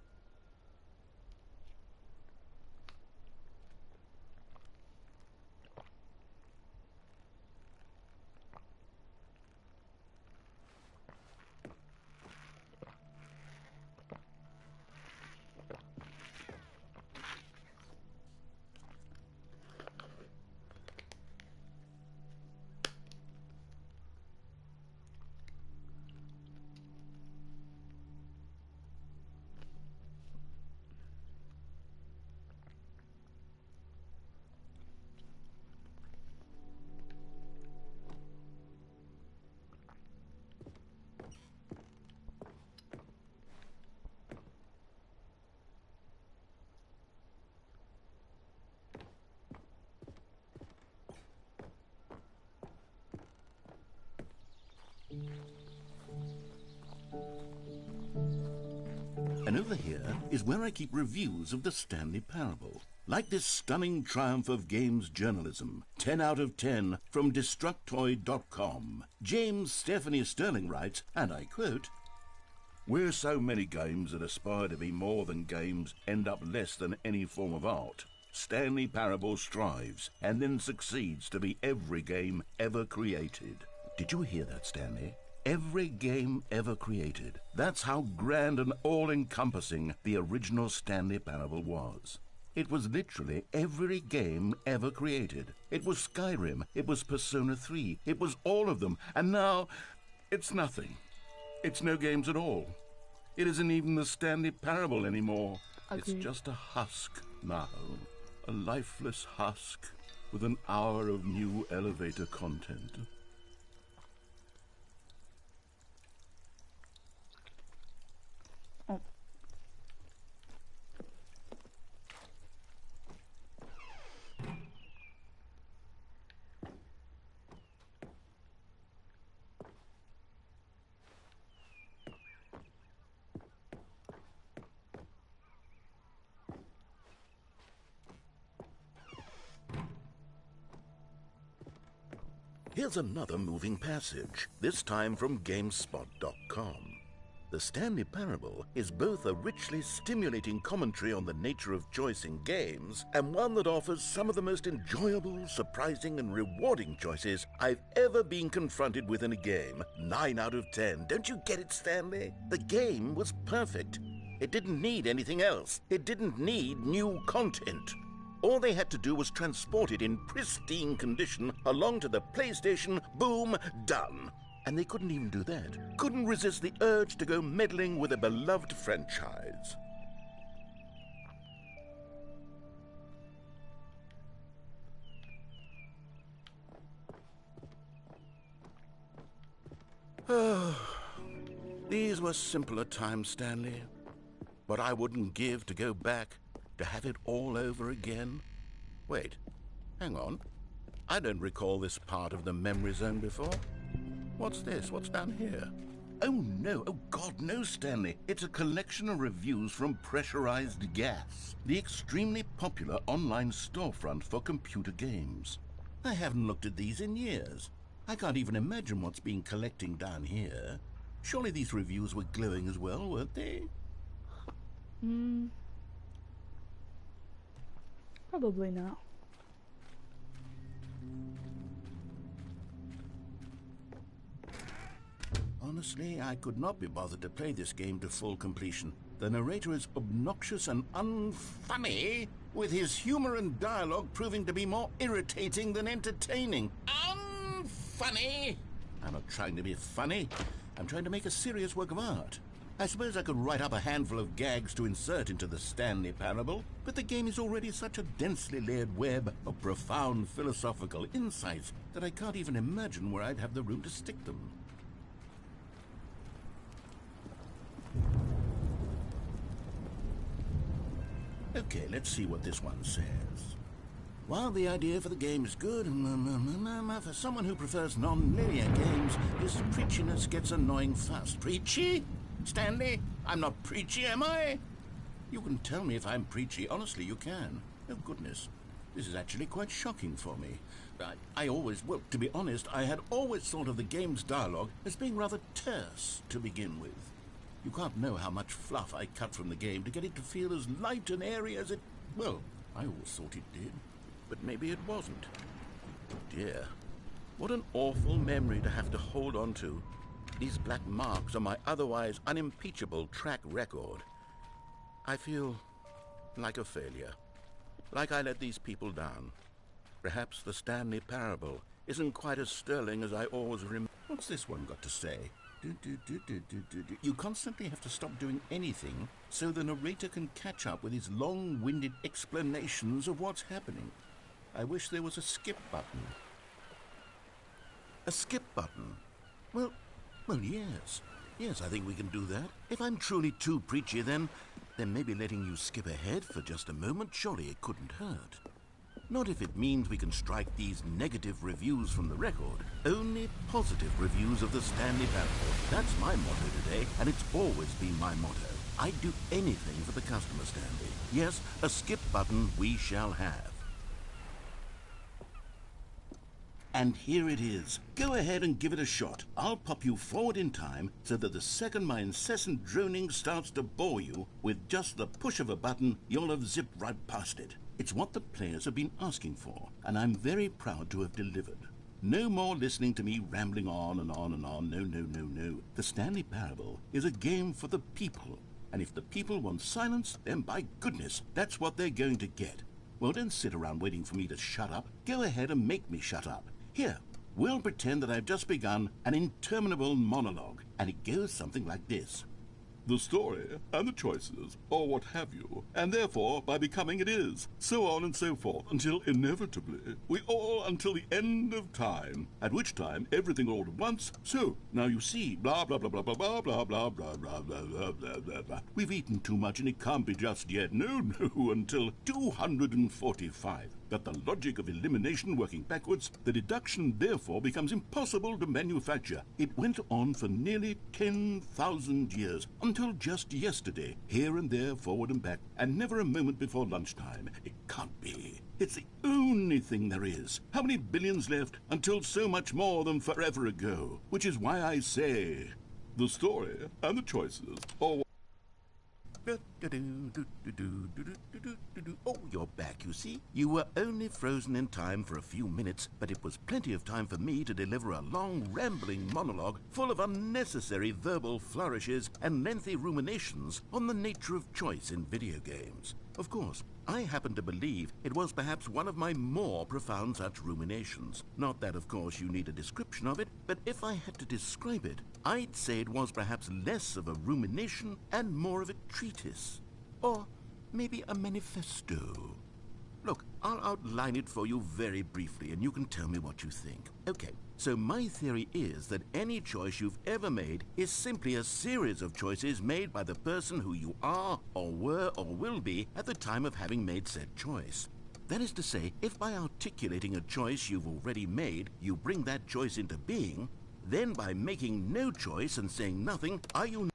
And over here is where I keep reviews of the Stanley Parable. Like this stunning triumph of games journalism, 10 out of 10 from Destructoid.com. James Stephanie Sterling writes, and I quote, "Where so many games that aspire to be more than games end up less than any form of art, Stanley Parable strives and then succeeds to be every game ever created." Did you hear that, Stanley? Every game ever created. That's how grand and all-encompassing the original Stanley Parable was. It was literally every game ever created. It was Skyrim, it was Persona 3, it was all of them, and now it's nothing. It's no games at all. It isn't even the Stanley Parable anymore. Agreed. It's just a husk now. A lifeless husk with an hour of new elevator content. Oh. Here's another moving passage, this time from GameSpot.com. The Stanley Parable is both a richly stimulating commentary on the nature of choice in games and one that offers some of the most enjoyable, surprising, and rewarding choices I've ever been confronted with in a game. 9 out of 10. Don't you get it, Stanley? The game was perfect. It didn't need anything else. It didn't need new content. All they had to do was transport it in pristine condition along to the PlayStation. Boom, done. And they couldn't even do that. Couldn't resist the urge to go meddling with a beloved franchise. These were simpler times, Stanley. But I wouldn't give to go back to have it all over again. Wait, hang on. I don't recall this part of the memory zone before. What's this? What's down here? Oh no, oh God, no, Stanley. It's a collection of reviews from Pressurized Gas, the extremely popular online storefront for computer games. I haven't looked at these in years. I can't even imagine what's been collecting down here. Surely these reviews were glowing as well, weren't they? Probably not. Honestly, I could not be bothered to play this game to full completion. The narrator is obnoxious and unfunny, with his humor and dialogue proving to be more irritating than entertaining. Unfunny! I'm not trying to be funny. I'm trying to make a serious work of art. I suppose I could write up a handful of gags to insert into the Stanley Parable, but the game is already such a densely layered web of profound philosophical insights that I can't even imagine where I'd have the room to stick them. Okay, let's see what this one says. While the idea for the game is good, for someone who prefers non-linear games, this preachiness gets annoying fast. Preachy? Stanley, I'm not preachy, am I? You can tell me if I'm preachy. Honestly, you can. Oh, goodness. This is actually quite shocking for me. Well, to be honest, I had always thought of the game's dialogue as being rather terse to begin with. You can't know how much fluff I cut from the game to get it to feel as light and airy as it... Well, I always thought it did. But maybe it wasn't. Dear, what an awful memory to have to hold on to. These black marks are my otherwise unimpeachable track record. I feel like a failure. Like I let these people down. Perhaps the Stanley Parable isn't quite as sterling as I always remember. What's this one got to say? You constantly have to stop doing anything so the narrator can catch up with his long-winded explanations of what's happening. I wish there was a skip button. A skip button? Well, yes. Yes, I think we can do that. If I'm truly too preachy, then maybe letting you skip ahead for just a moment, surely it couldn't hurt. Not if it means we can strike these negative reviews from the record. Only positive reviews of the Stanley Parable. That's my motto today, and it's always been my motto. I'd do anything for the customer, Stanley. Yes, a skip button we shall have. And here it is. Go ahead and give it a shot. I'll pop you forward in time so that the second my incessant droning starts to bore you, with just the push of a button, you'll have zipped right past it. It's what the players have been asking for, and I'm very proud to have delivered. No more listening to me rambling on and on and on. No, no, no, no. The Stanley Parable is a game for the people. And if the people want silence, then by goodness, that's what they're going to get. Well, don't sit around waiting for me to shut up. Go ahead and make me shut up. Here, we'll pretend that I've just begun an interminable monologue, and it goes something like this. The story, and the choices, or what have you, and therefore, by becoming it is, so on and so forth, until inevitably, we all until the end of time, at which time everything all at once, so, now you see, blah, blah, blah, blah, blah, blah, blah, blah, blah, blah, blah, blah, blah, blah, blah. We've eaten too much and it can't be just yet, no, no, until 245. But the logic of elimination working backwards, the deduction therefore becomes impossible to manufacture. It went on for nearly 10,000 years, until just yesterday, here and there, forward and back, and never a moment before lunchtime. It can't be. It's the only thing there is. How many billions left until so much more than forever ago? Which is why I say, the story and the choices, or... Oh, you're back, you see. You were only frozen in time for a few minutes, but it was plenty of time for me to deliver a long, rambling monologue full of unnecessary verbal flourishes and lengthy ruminations on the nature of choice in video games. Of course, I happen to believe it was perhaps one of my more profound such ruminations. Not that, of course, you need a description of it, but if I had to describe it, I'd say it was perhaps less of a rumination and more of a treatise. Or maybe a manifesto. Look, I'll outline it for you very briefly, and you can tell me what you think. Okay, so my theory is that any choice you've ever made is simply a series of choices made by the person who you are, or were, or will be at the time of having made said choice. That is to say, if by articulating a choice you've already made, you bring that choice into being, then by making no choice and saying nothing, are you...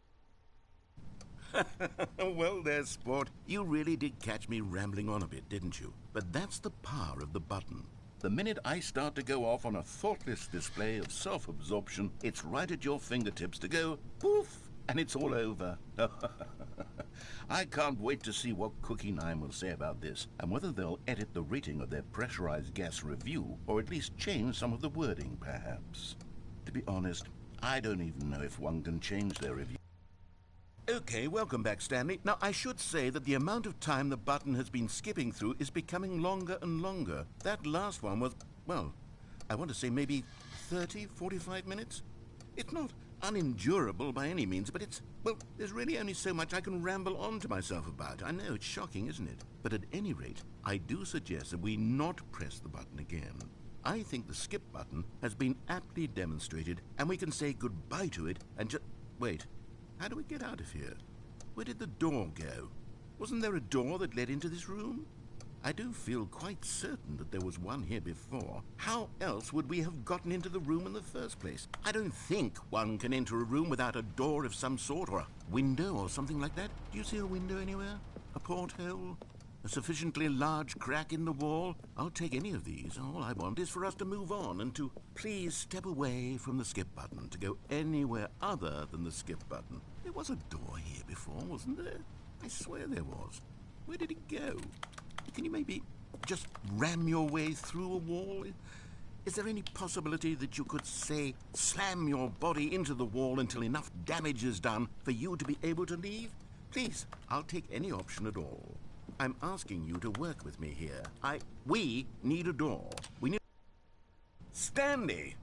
Well there, sport. You really did catch me rambling on a bit, didn't you? But that's the power of the button. The minute I start to go off on a thoughtless display of self-absorption, it's right at your fingertips to go poof, and it's all over. I can't wait to see what Cookie 9 will say about this, and whether they'll edit the rating of their pressurized gas review, or at least change some of the wording, perhaps. To be honest, I don't even know if one can change their review. Okay, welcome back, Stanley. Now, I should say that the amount of time the button has been skipping through is becoming longer and longer. That last one was, well, I want to say maybe 30, 45 minutes? It's not unendurable by any means, but it's, well, there's really only so much I can ramble on to myself about. I know, it's shocking, isn't it? But at any rate, I do suggest that we not press the button again. I think the skip button has been aptly demonstrated, and we can say goodbye to it and just... Wait. How do we get out of here? Where did the door go? Wasn't there a door that led into this room? I do feel quite certain that there was one here before. How else would we have gotten into the room in the first place? I don't think one can enter a room without a door of some sort, or a window or something like that. Do you see a window anywhere? A porthole? A sufficiently large crack in the wall? I'll take any of these. All I want is for us to move on and to please step away from the skip button, to go anywhere other than the skip button. There was a door here before, wasn't there? I swear there was. Where did it go? Can you maybe just ram your way through a wall? Is there any possibility that you could, say, slam your body into the wall until enough damage is done for you to be able to leave? Please, I'll take any option at all. I'm asking you to work with me here. We need a door. We need... Stanley,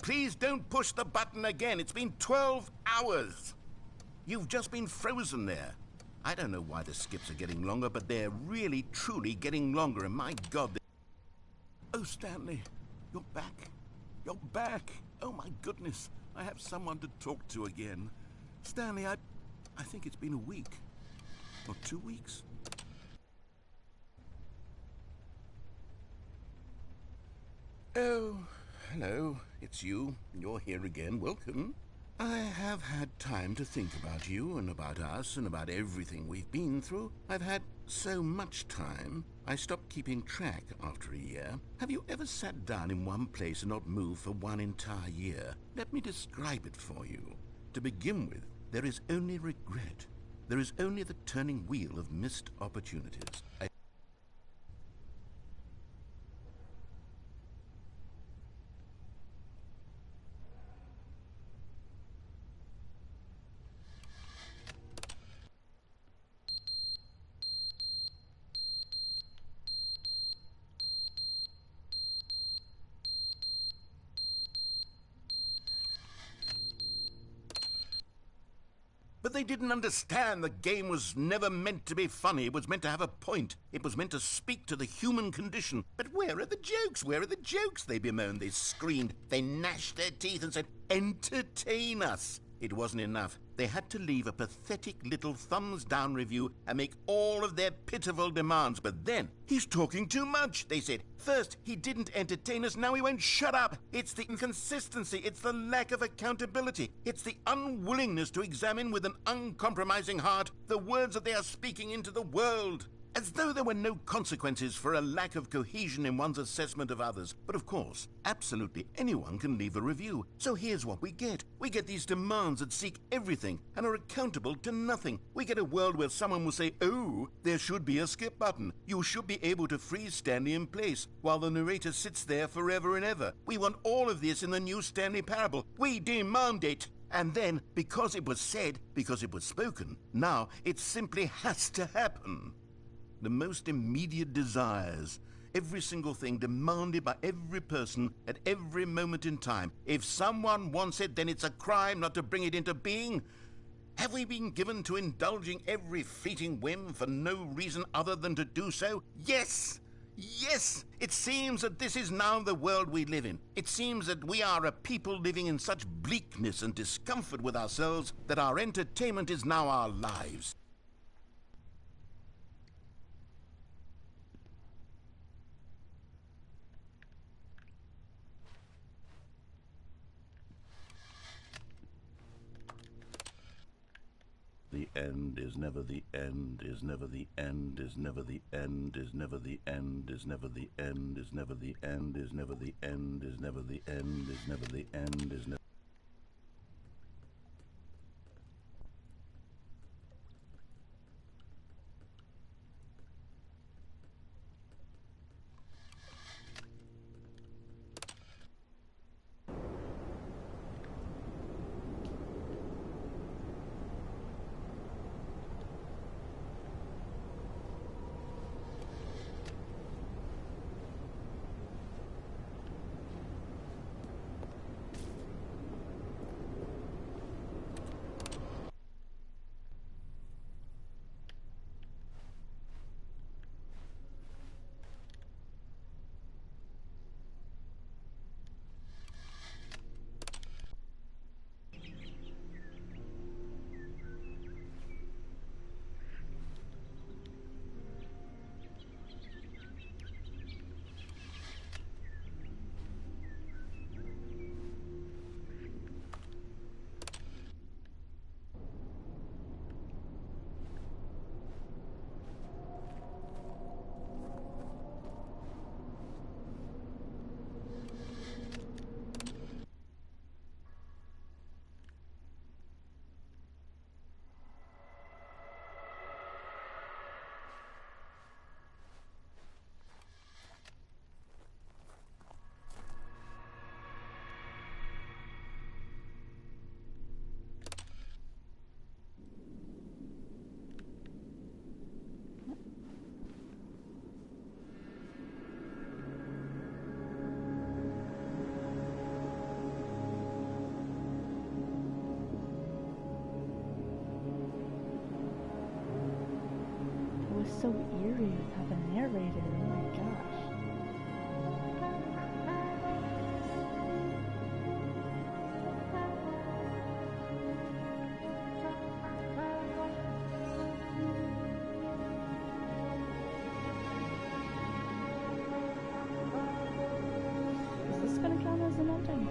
please don't push the button again. It's been 12 hours. You've just been frozen there. I don't know why the skips are getting longer, but they're really, truly getting longer, and my God... Oh, Stanley, you're back. You're back. Oh, my goodness. I have someone to talk to again. Stanley, I think it's been a week. Or 2 weeks. Oh, hello. It's you. You're here again. Welcome. I have had time to think about you and about us and about everything we've been through. I've had so much time, I stopped keeping track after a year. Have you ever sat down in one place and not moved for one entire year? Let me describe it for you. To begin with, there is only regret. There is only the turning wheel of missed opportunities. But they didn't understand the game was never meant to be funny. It was meant to have a point. It was meant to speak to the human condition. But where are the jokes? Where are the jokes? They bemoaned, they screamed, they gnashed their teeth and said, entertain us. It wasn't enough. They had to leave a pathetic little thumbs-down review and make all of their pitiful demands. But then, he's talking too much, they said. First, he didn't entertain us, now he won't shut up. It's the inconsistency, it's the lack of accountability. It's the unwillingness to examine with an uncompromising heart the words that they are speaking into the world. As though there were no consequences for a lack of cohesion in one's assessment of others. But of course, absolutely anyone can leave a review. So here's what we get. We get these demands that seek everything and are accountable to nothing. We get a world where someone will say, oh, there should be a skip button. You should be able to freeze Stanley in place while the narrator sits there forever and ever. We want all of this in the new Stanley Parable. We demand it. And then, because it was said, because it was spoken, now it simply has to happen. The most immediate desires, every single thing demanded by every person at every moment in time. If someone wants it, then it's a crime not to bring it into being. Have we been given to indulging every fleeting whim for no reason other than to do so? Yes! Yes! It seems that this is now the world we live in. It seems that we are a people living in such bleakness and discomfort with ourselves that our entertainment is now our lives. The end is never the end, is never the end, is never the end, is never the end, is never the end, is never the end, is never the end, is never the end, is never the end, is never. So eerie without the narrator. Oh my gosh. Is this gonna count as an ending?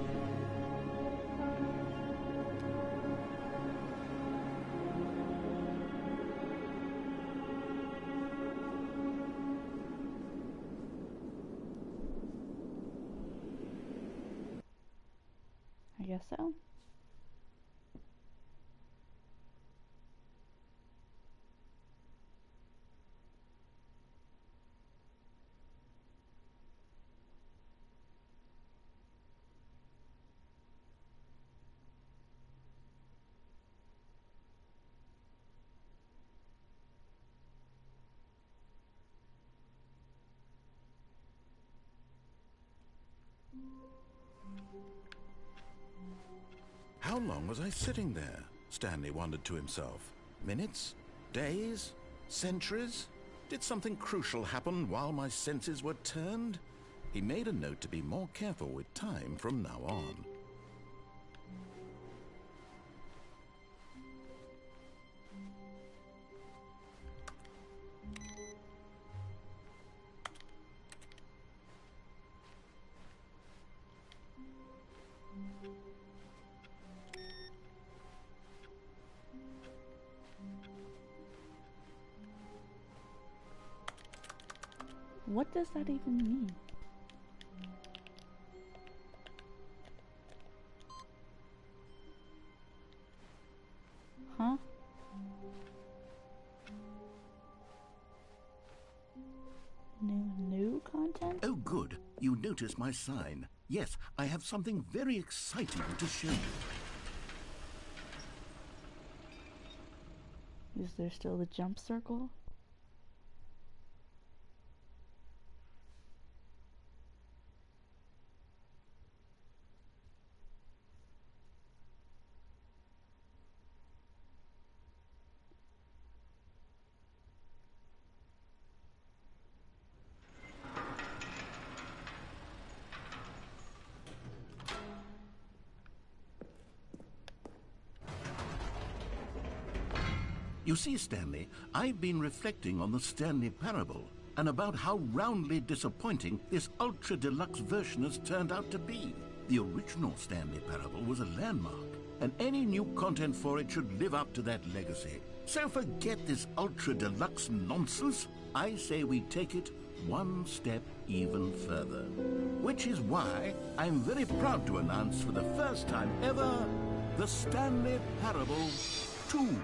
guess so. How long was I sitting there? Stanley wondered to himself. Minutes? Days? Centuries? Did something crucial happen while my senses were turned? He made a note to be more careful with time from now on. What does that even mean? Huh? New content? Oh, good. You noticed my sign. Yes, I have something very exciting to show you. Is there still the jump circle? You see, Stanley, I've been reflecting on the Stanley Parable and about how roundly disappointing this ultra-deluxe version has turned out to be. The original Stanley Parable was a landmark, and any new content for it should live up to that legacy. So forget this ultra-deluxe nonsense. I say we take it one step even further. Which is why I'm very proud to announce for the first time ever, the Stanley Parable 2.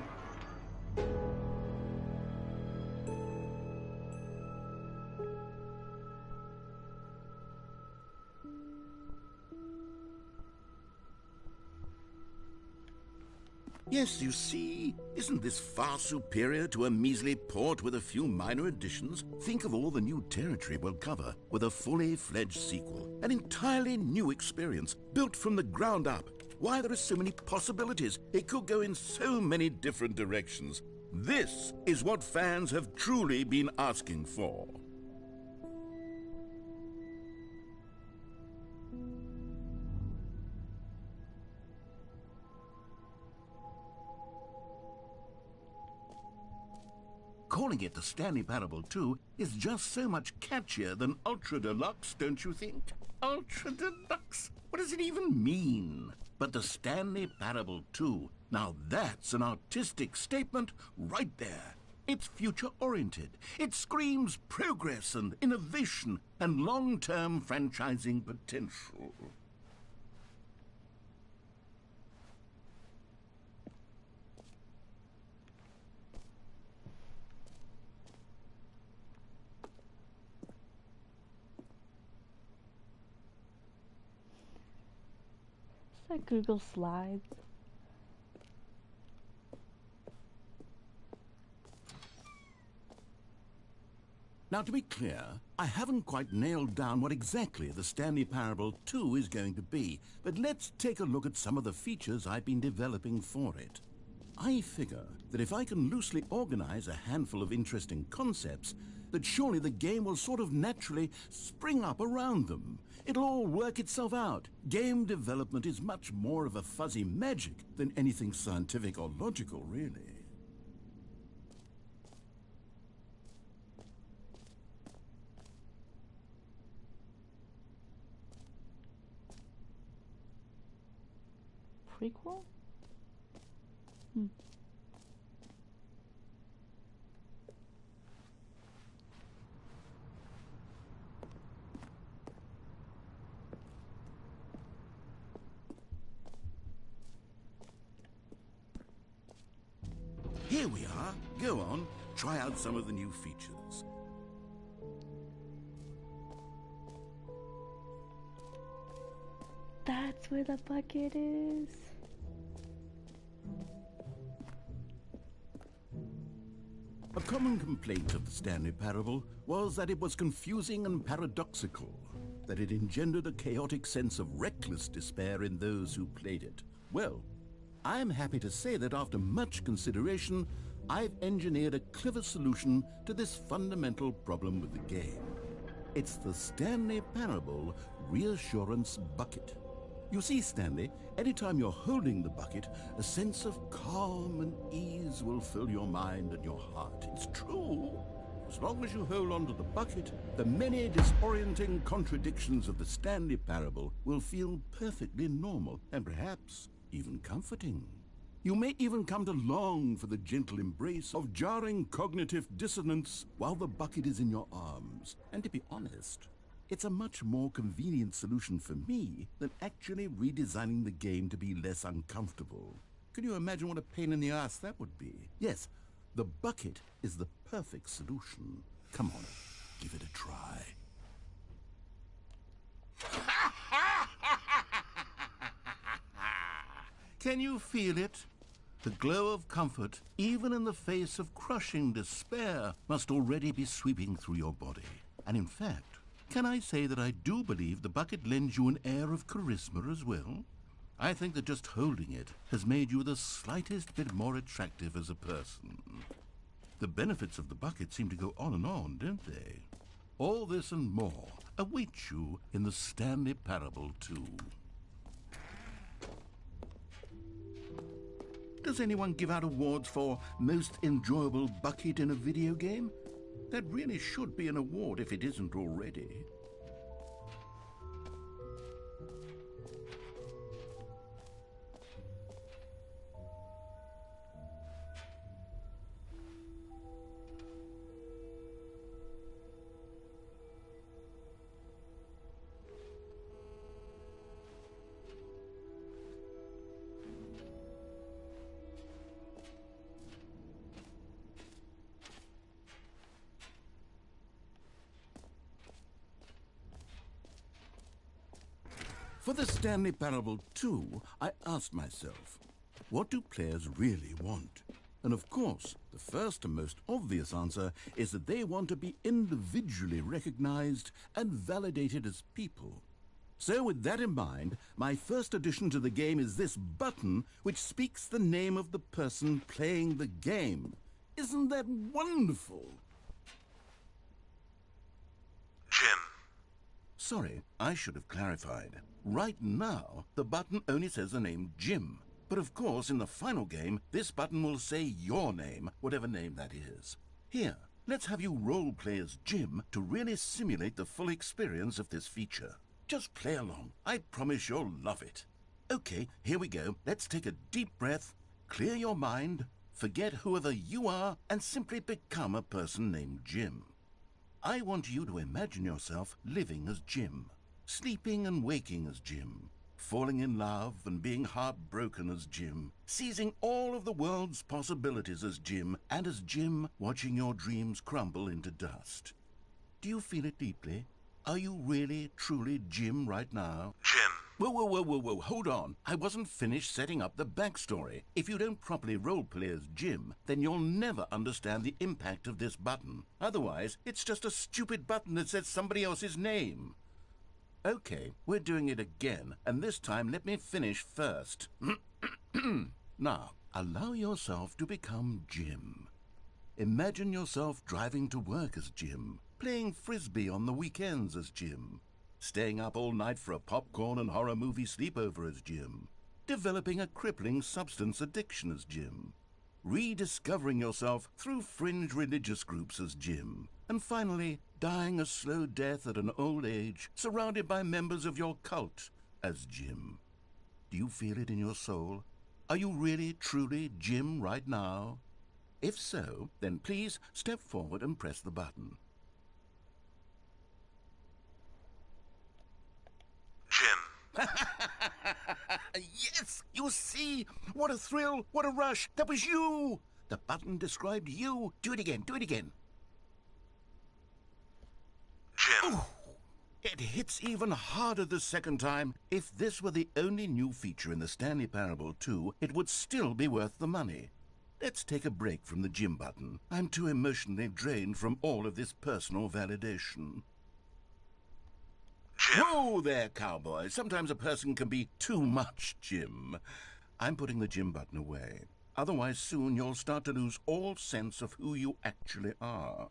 Yes, you see, isn't this far superior to a measly port with a few minor additions? Think of all the new territory we'll cover with a fully fledged sequel. An entirely new experience, built from the ground up. Why, there are so many possibilities. It could go in so many different directions. This is what fans have truly been asking for. Calling it the Stanley Parable 2 is just so much catchier than Ultra Deluxe, don't you think? Ultra Deluxe? What does it even mean? But the Stanley Parable 2, now that's an artistic statement right there. It's future-oriented. It screams progress and innovation and long-term franchising potential. Is that Google Slides? Now, to be clear, I haven't quite nailed down what exactly the Stanley Parable 2 is going to be, but let's take a look at some of the features I've been developing for it. I figure that if I can loosely organize a handful of interesting concepts, that surely the game will sort of naturally spring up around them. It'll all work itself out. Game development is much more of a fuzzy magic than anything scientific or logical, really. Prequel? Here we are. Go on, try out some of the new features. That's where the bucket is. A common complaint of the Stanley Parable was that it was confusing and paradoxical, that it engendered a chaotic sense of reckless despair in those who played it. Well, I'm happy to say that after much consideration, I've engineered a clever solution to this fundamental problem with the game. It's the Stanley Parable Reassurance Bucket. You see, Stanley, anytime you're holding the bucket, a sense of calm and ease will fill your mind and your heart. It's true. As long as you hold on to the bucket, the many disorienting contradictions of the Stanley Parable will feel perfectly normal and perhaps even comforting. You may even come to long for the gentle embrace of jarring cognitive dissonance while the bucket is in your arms. And to be honest, it's a much more convenient solution for me than actually redesigning the game to be less uncomfortable. Can you imagine what a pain in the ass that would be? Yes, the bucket is the perfect solution. Come on, give it a try. Can you feel it? The glow of comfort, even in the face of crushing despair, must already be sweeping through your body. And in fact, can I say that I do believe the bucket lends you an air of charisma as well? I think that just holding it has made you the slightest bit more attractive as a person. The benefits of the bucket seem to go on, don't they? All this and more await you in the Stanley Parable 2. Does anyone give out awards for most enjoyable bucket in a video game? That really should be an award if it isn't already. For the Stanley Parable 2, I asked myself, what do players really want? And of course, the first and most obvious answer is that they want to be individually recognized and validated as people. So with that in mind, my first addition to the game is this button which speaks the name of the person playing the game. Isn't that wonderful? Jim. Sorry, I should have clarified. Right now, the button only says the name Jim. But of course, in the final game, this button will say your name, whatever name that is. Here, let's have you role-play as Jim to really simulate the full experience of this feature. Just play along. I promise you'll love it. Okay, here we go. Let's take a deep breath, clear your mind, forget whoever you are, and simply become a person named Jim. I want you to imagine yourself living as Jim, sleeping and waking as Jim, falling in love and being heartbroken as Jim, seizing all of the world's possibilities as Jim, and as Jim watching your dreams crumble into dust. Do you feel it deeply? Are you really, truly Jim right now? Jim. Whoa, hold on. I wasn't finished setting up the backstory. If you don't properly roleplay as Jim, then you'll never understand the impact of this button. Otherwise, it's just a stupid button that says somebody else's name. Okay, we're doing it again, and this time let me finish first. Now, allow yourself to become Jim. Imagine yourself driving to work as Jim, playing frisbee on the weekends as Jim, staying up all night for a popcorn and horror movie sleepover as Jim, developing a crippling substance addiction as Jim, rediscovering yourself through fringe religious groups as Jim, and finally dying a slow death at an old age, surrounded by members of your cult as Jim. Do you feel it in your soul? Are you really, truly Jim right now? If so, then please step forward and press the button. Jim. Yes! You see? What a thrill! What a rush! That was you! The button described you. Do it again, do it again. Jim. Ooh, it hits even harder the second time. If this were the only new feature in the Stanley Parable 2, it would still be worth the money. Let's take a break from the Jim button. I'm too emotionally drained from all of this personal validation. Jim. Whoa there, cowboy. Sometimes a person can be too much Jim. I'm putting the Jim button away. Otherwise, soon you'll start to lose all sense of who you actually are.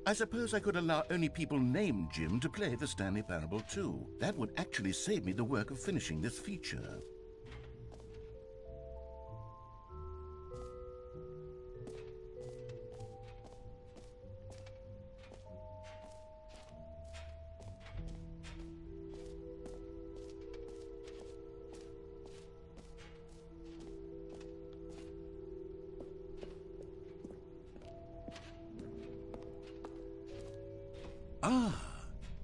I suppose I could allow only people named Jim to play the Stanley Parable 2. That would actually save me the work of finishing this feature. Ah,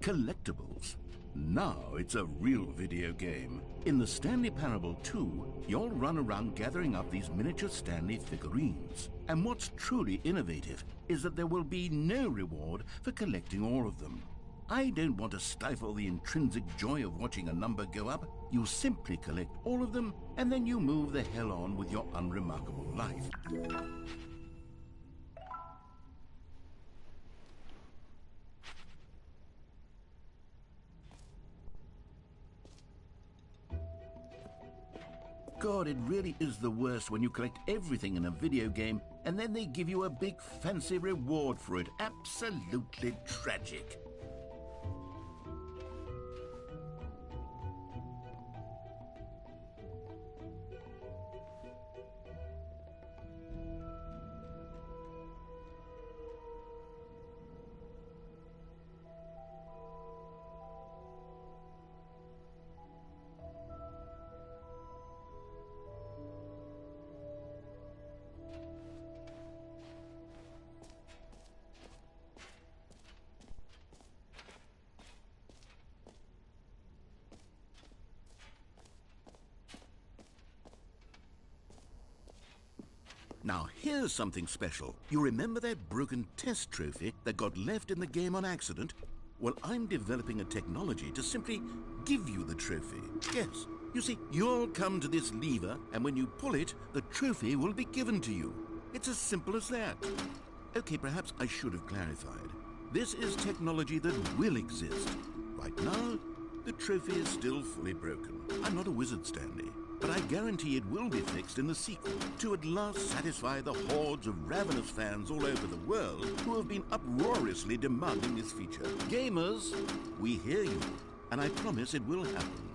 collectibles. Now it's a real video game. In the Stanley Parable 2, you'll run around gathering up these miniature Stanley figurines. And what's truly innovative is that there will be no reward for collecting all of them. I don't want to stifle the intrinsic joy of watching a number go up. You simply collect all of them, and then you move the hell on with your unremarkable life. God, it really is the worst when you collect everything in a video game and then they give you a big fancy reward for it. Absolutely tragic. Now, here's something special. You remember that broken test trophy that got left in the game on accident? Well, I'm developing a technology to simply give you the trophy. Yes. You see, you'll come to this lever, and when you pull it, the trophy will be given to you. It's as simple as that. Okay, perhaps I should have clarified. This is technology that will exist. Right now, the trophy is still fully broken. I'm not a wizard, Stanley. But I guarantee it will be fixed in the sequel to at last satisfy the hordes of ravenous fans all over the world who have been uproariously demanding this feature. Gamers, we hear you, and I promise it will happen.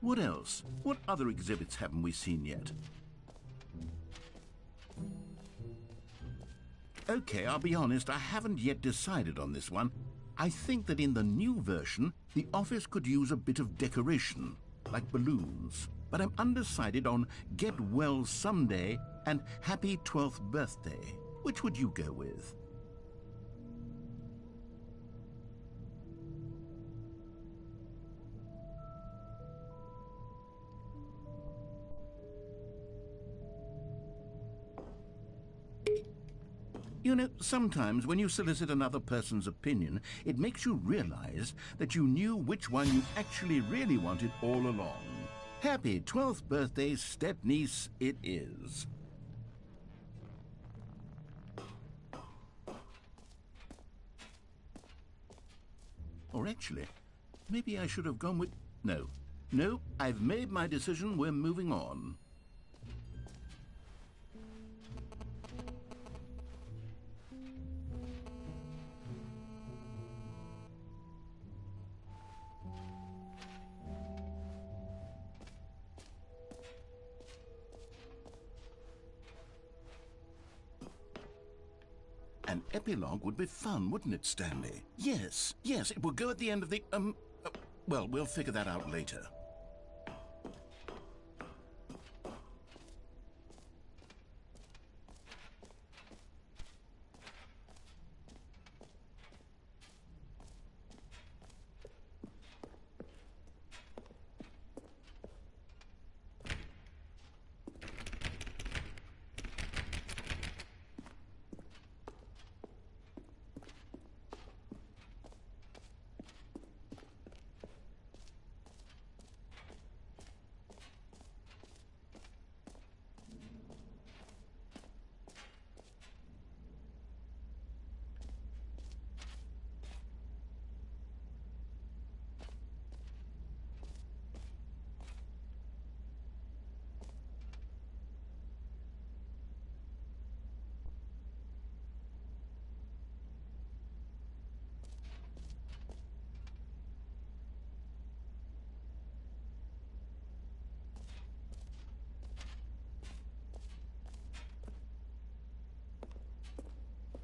What else? What other exhibits haven't we seen yet? Okay, I'll be honest, I haven't yet decided on this one. I think that in the new version, the office could use a bit of decoration, like balloons. But I'm undecided on Get Well Someday and Happy 12th Birthday. Which would you go with? You know, sometimes when you solicit another person's opinion, it makes you realize that you knew which one you actually really wanted all along. Happy 12th birthday, step-niece, it is. Or actually, maybe I should have gone with... No. No, I've made my decision. We're moving on. An epilogue would be fun, wouldn't it, Stanley? Yes, yes, it would go at the end of the, well, we'll figure that out later.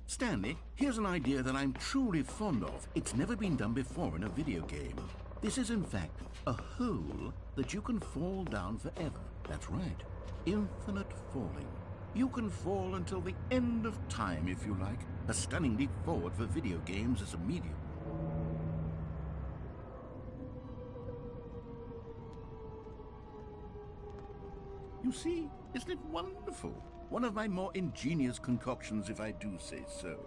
Stanley, here's an idea that I'm truly fond of. It's never been done before in a video game. This is, in fact, a hole that you can fall down forever. That's right. Infinite falling. You can fall until the end of time, if you like. A stunning leap forward for video games as a medium. You see, isn't it wonderful? One of my more ingenious concoctions, if I do say so.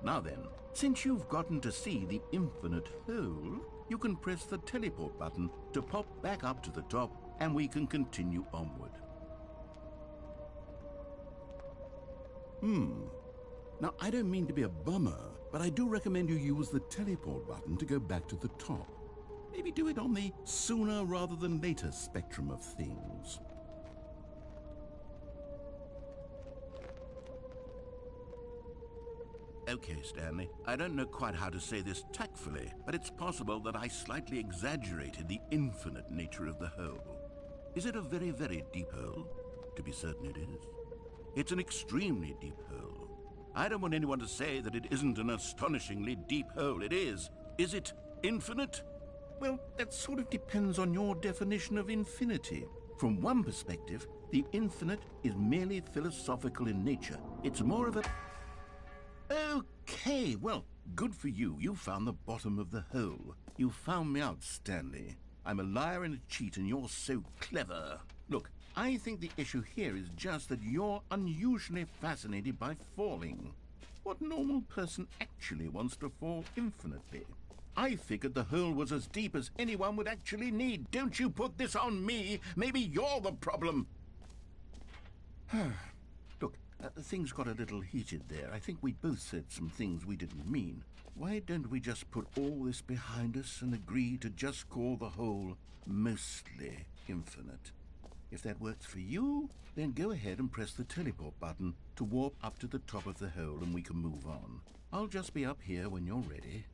Now then, since you've gotten to see the infinite hole, you can press the teleport button to pop back up to the top, and we can continue onward. Now, I don't mean to be a bummer, but I do recommend you use the teleport button to go back to the top. Maybe do it on the sooner rather than later spectrum of things. Okay, Stanley, I don't know quite how to say this tactfully, but it's possible that I slightly exaggerated the infinite nature of the hole. Is it a very, very deep hole? To be certain it is. It's an extremely deep hole. I don't want anyone to say that it isn't an astonishingly deep hole. It is. Is it infinite? Well, that sort of depends on your definition of infinity. From one perspective, the infinite is merely philosophical in nature. It's more of a... Okay, well, good for you. You found the bottom of the hole. You found me out, Stanley. I'm a liar and a cheat, and you're so clever. Look, I think the issue here is just that you're unusually fascinated by falling. What normal person actually wants to fall infinitely? I figured the hole was as deep as anyone would actually need. Don't you put this on me. Maybe you're the problem. Look, things got a little heated there. I think we both said some things we didn't mean. Why don't we just put all this behind us and agree to just call the hole mostly infinite? If that works for you, then go ahead and press the teleport button to warp up to the top of the hole and we can move on. I'll just be up here when you're ready.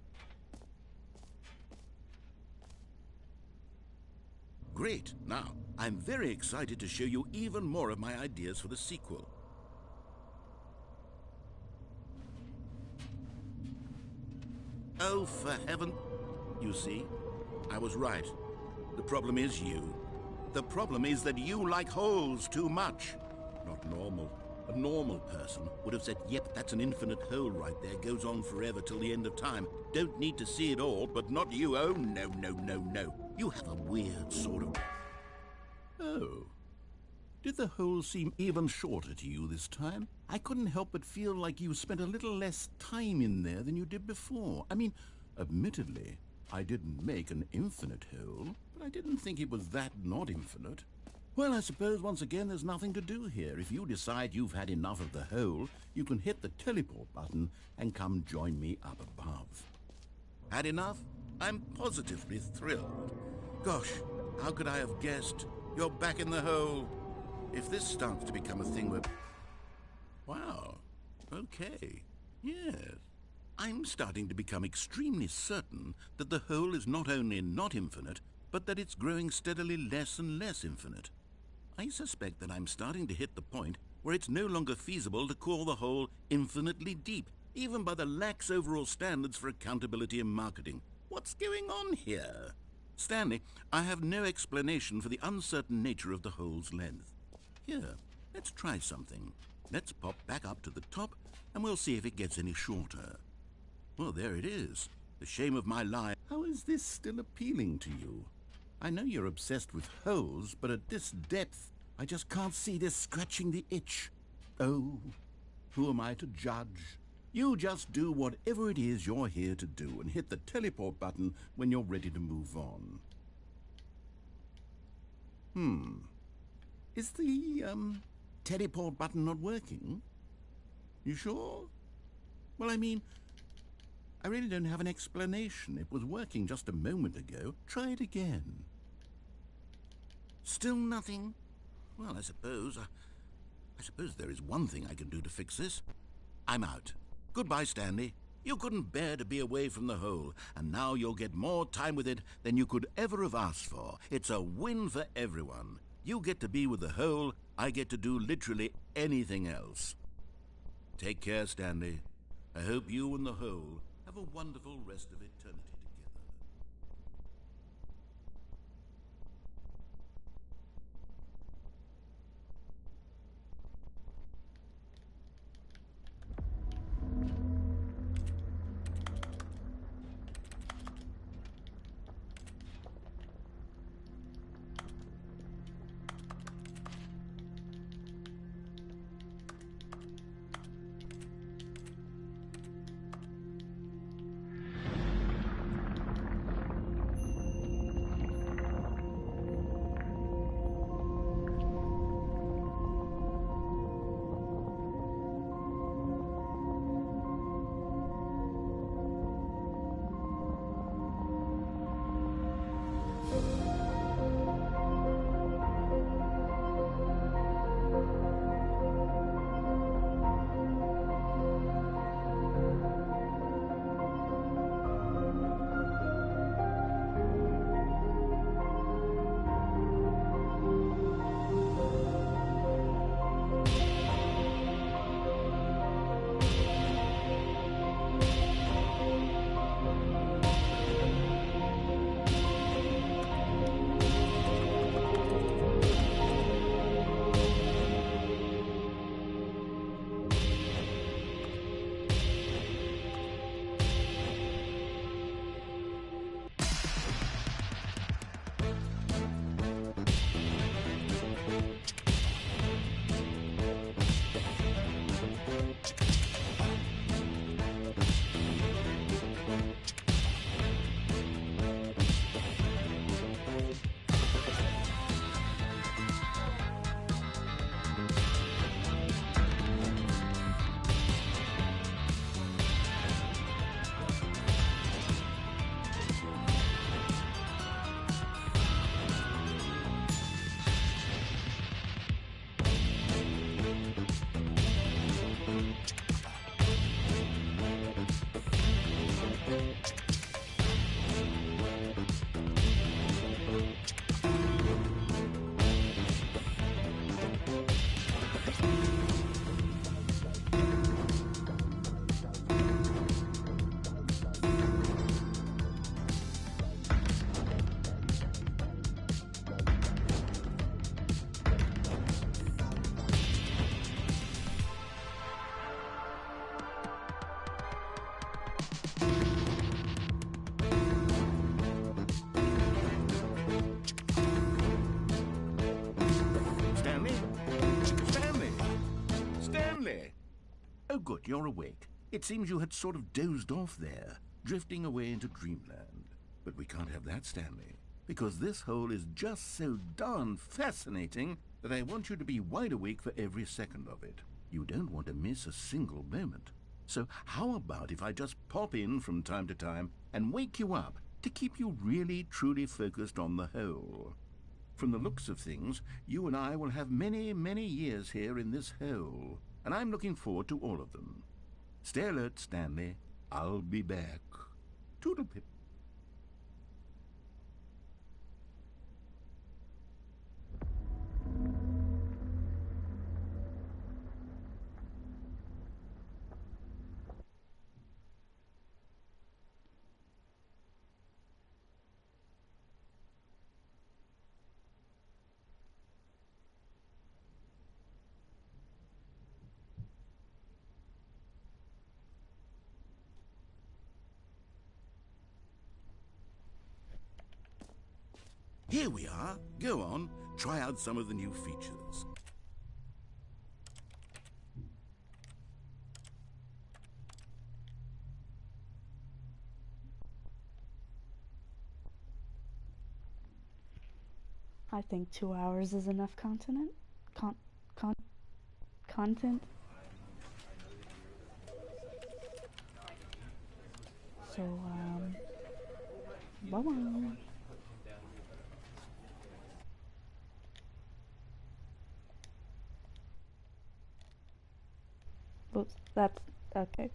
Great. Now, I'm very excited to show you even more of my ideas for the sequel. Oh, for heaven... You see, I was right. The problem is you. The problem is that you like holes too much. Not normal. A normal person would have said, yep, that's an infinite hole right there, goes on forever till the end of time. Don't need to see it all, but not you. Oh, no, no, no, no. You have a weird sort of... Oh. Did the hole seem even shorter to you this time? I couldn't help but feel like you spent a little less time in there than you did before. I mean, admittedly, I didn't make an infinite hole, but I didn't think it was that not infinite. Well, I suppose once again there's nothing to do here. If you decide you've had enough of the hole, you can hit the teleport button and come join me up above. Had enough? I'm positively thrilled. Gosh, how could I have guessed? You're back in the hole. If this starts to become a thing where... Wow. Okay. Yes. I'm starting to become extremely certain that the hole is not only not infinite, but that it's growing steadily less and less infinite. I suspect that I'm starting to hit the point where it's no longer feasible to call the hole infinitely deep, even by the lax overall standards for accountability in marketing. What's going on here? Stanley, I have no explanation for the uncertain nature of the hole's length. Here, let's try something. Let's pop back up to the top, and we'll see if it gets any shorter. Well, there it is. The shame of my life. How is this still appealing to you? I know you're obsessed with holes, but at this depth, I just can't see this scratching the itch. Oh, who am I to judge? You just do whatever it is you're here to do and hit the teleport button when you're ready to move on. Is the, teleport button not working? You sure? Well, I mean, I really don't have an explanation. It was working just a moment ago. Try it again. Still nothing? Well, I suppose there is one thing I can do to fix this. I'm out. Goodbye, Stanley. You couldn't bear to be away from the hole, and now you'll get more time with it than you could ever have asked for. It's a win for everyone. You get to be with the hole, I get to do literally anything else. Take care, Stanley. I hope you and the hole have a wonderful rest of eternity together. Oh, good, you're awake. It seems you had sort of dozed off there, drifting away into dreamland. But we can't have that, Stanley, because this hole is just so darn fascinating that I want you to be wide awake for every second of it. You don't want to miss a single moment. So how about if I just pop in from time to time and wake you up to keep you really truly focused on the whole? From the looks of things, you and I will have many, many years here in this hole, and I'm looking forward to all of them. Stay alert, Stanley. I'll be back. Toodle-pip. Here we are. Go on, try out some of the new features. I think 2 hours is enough content. Content. So, bye-bye. Oops, that's okay.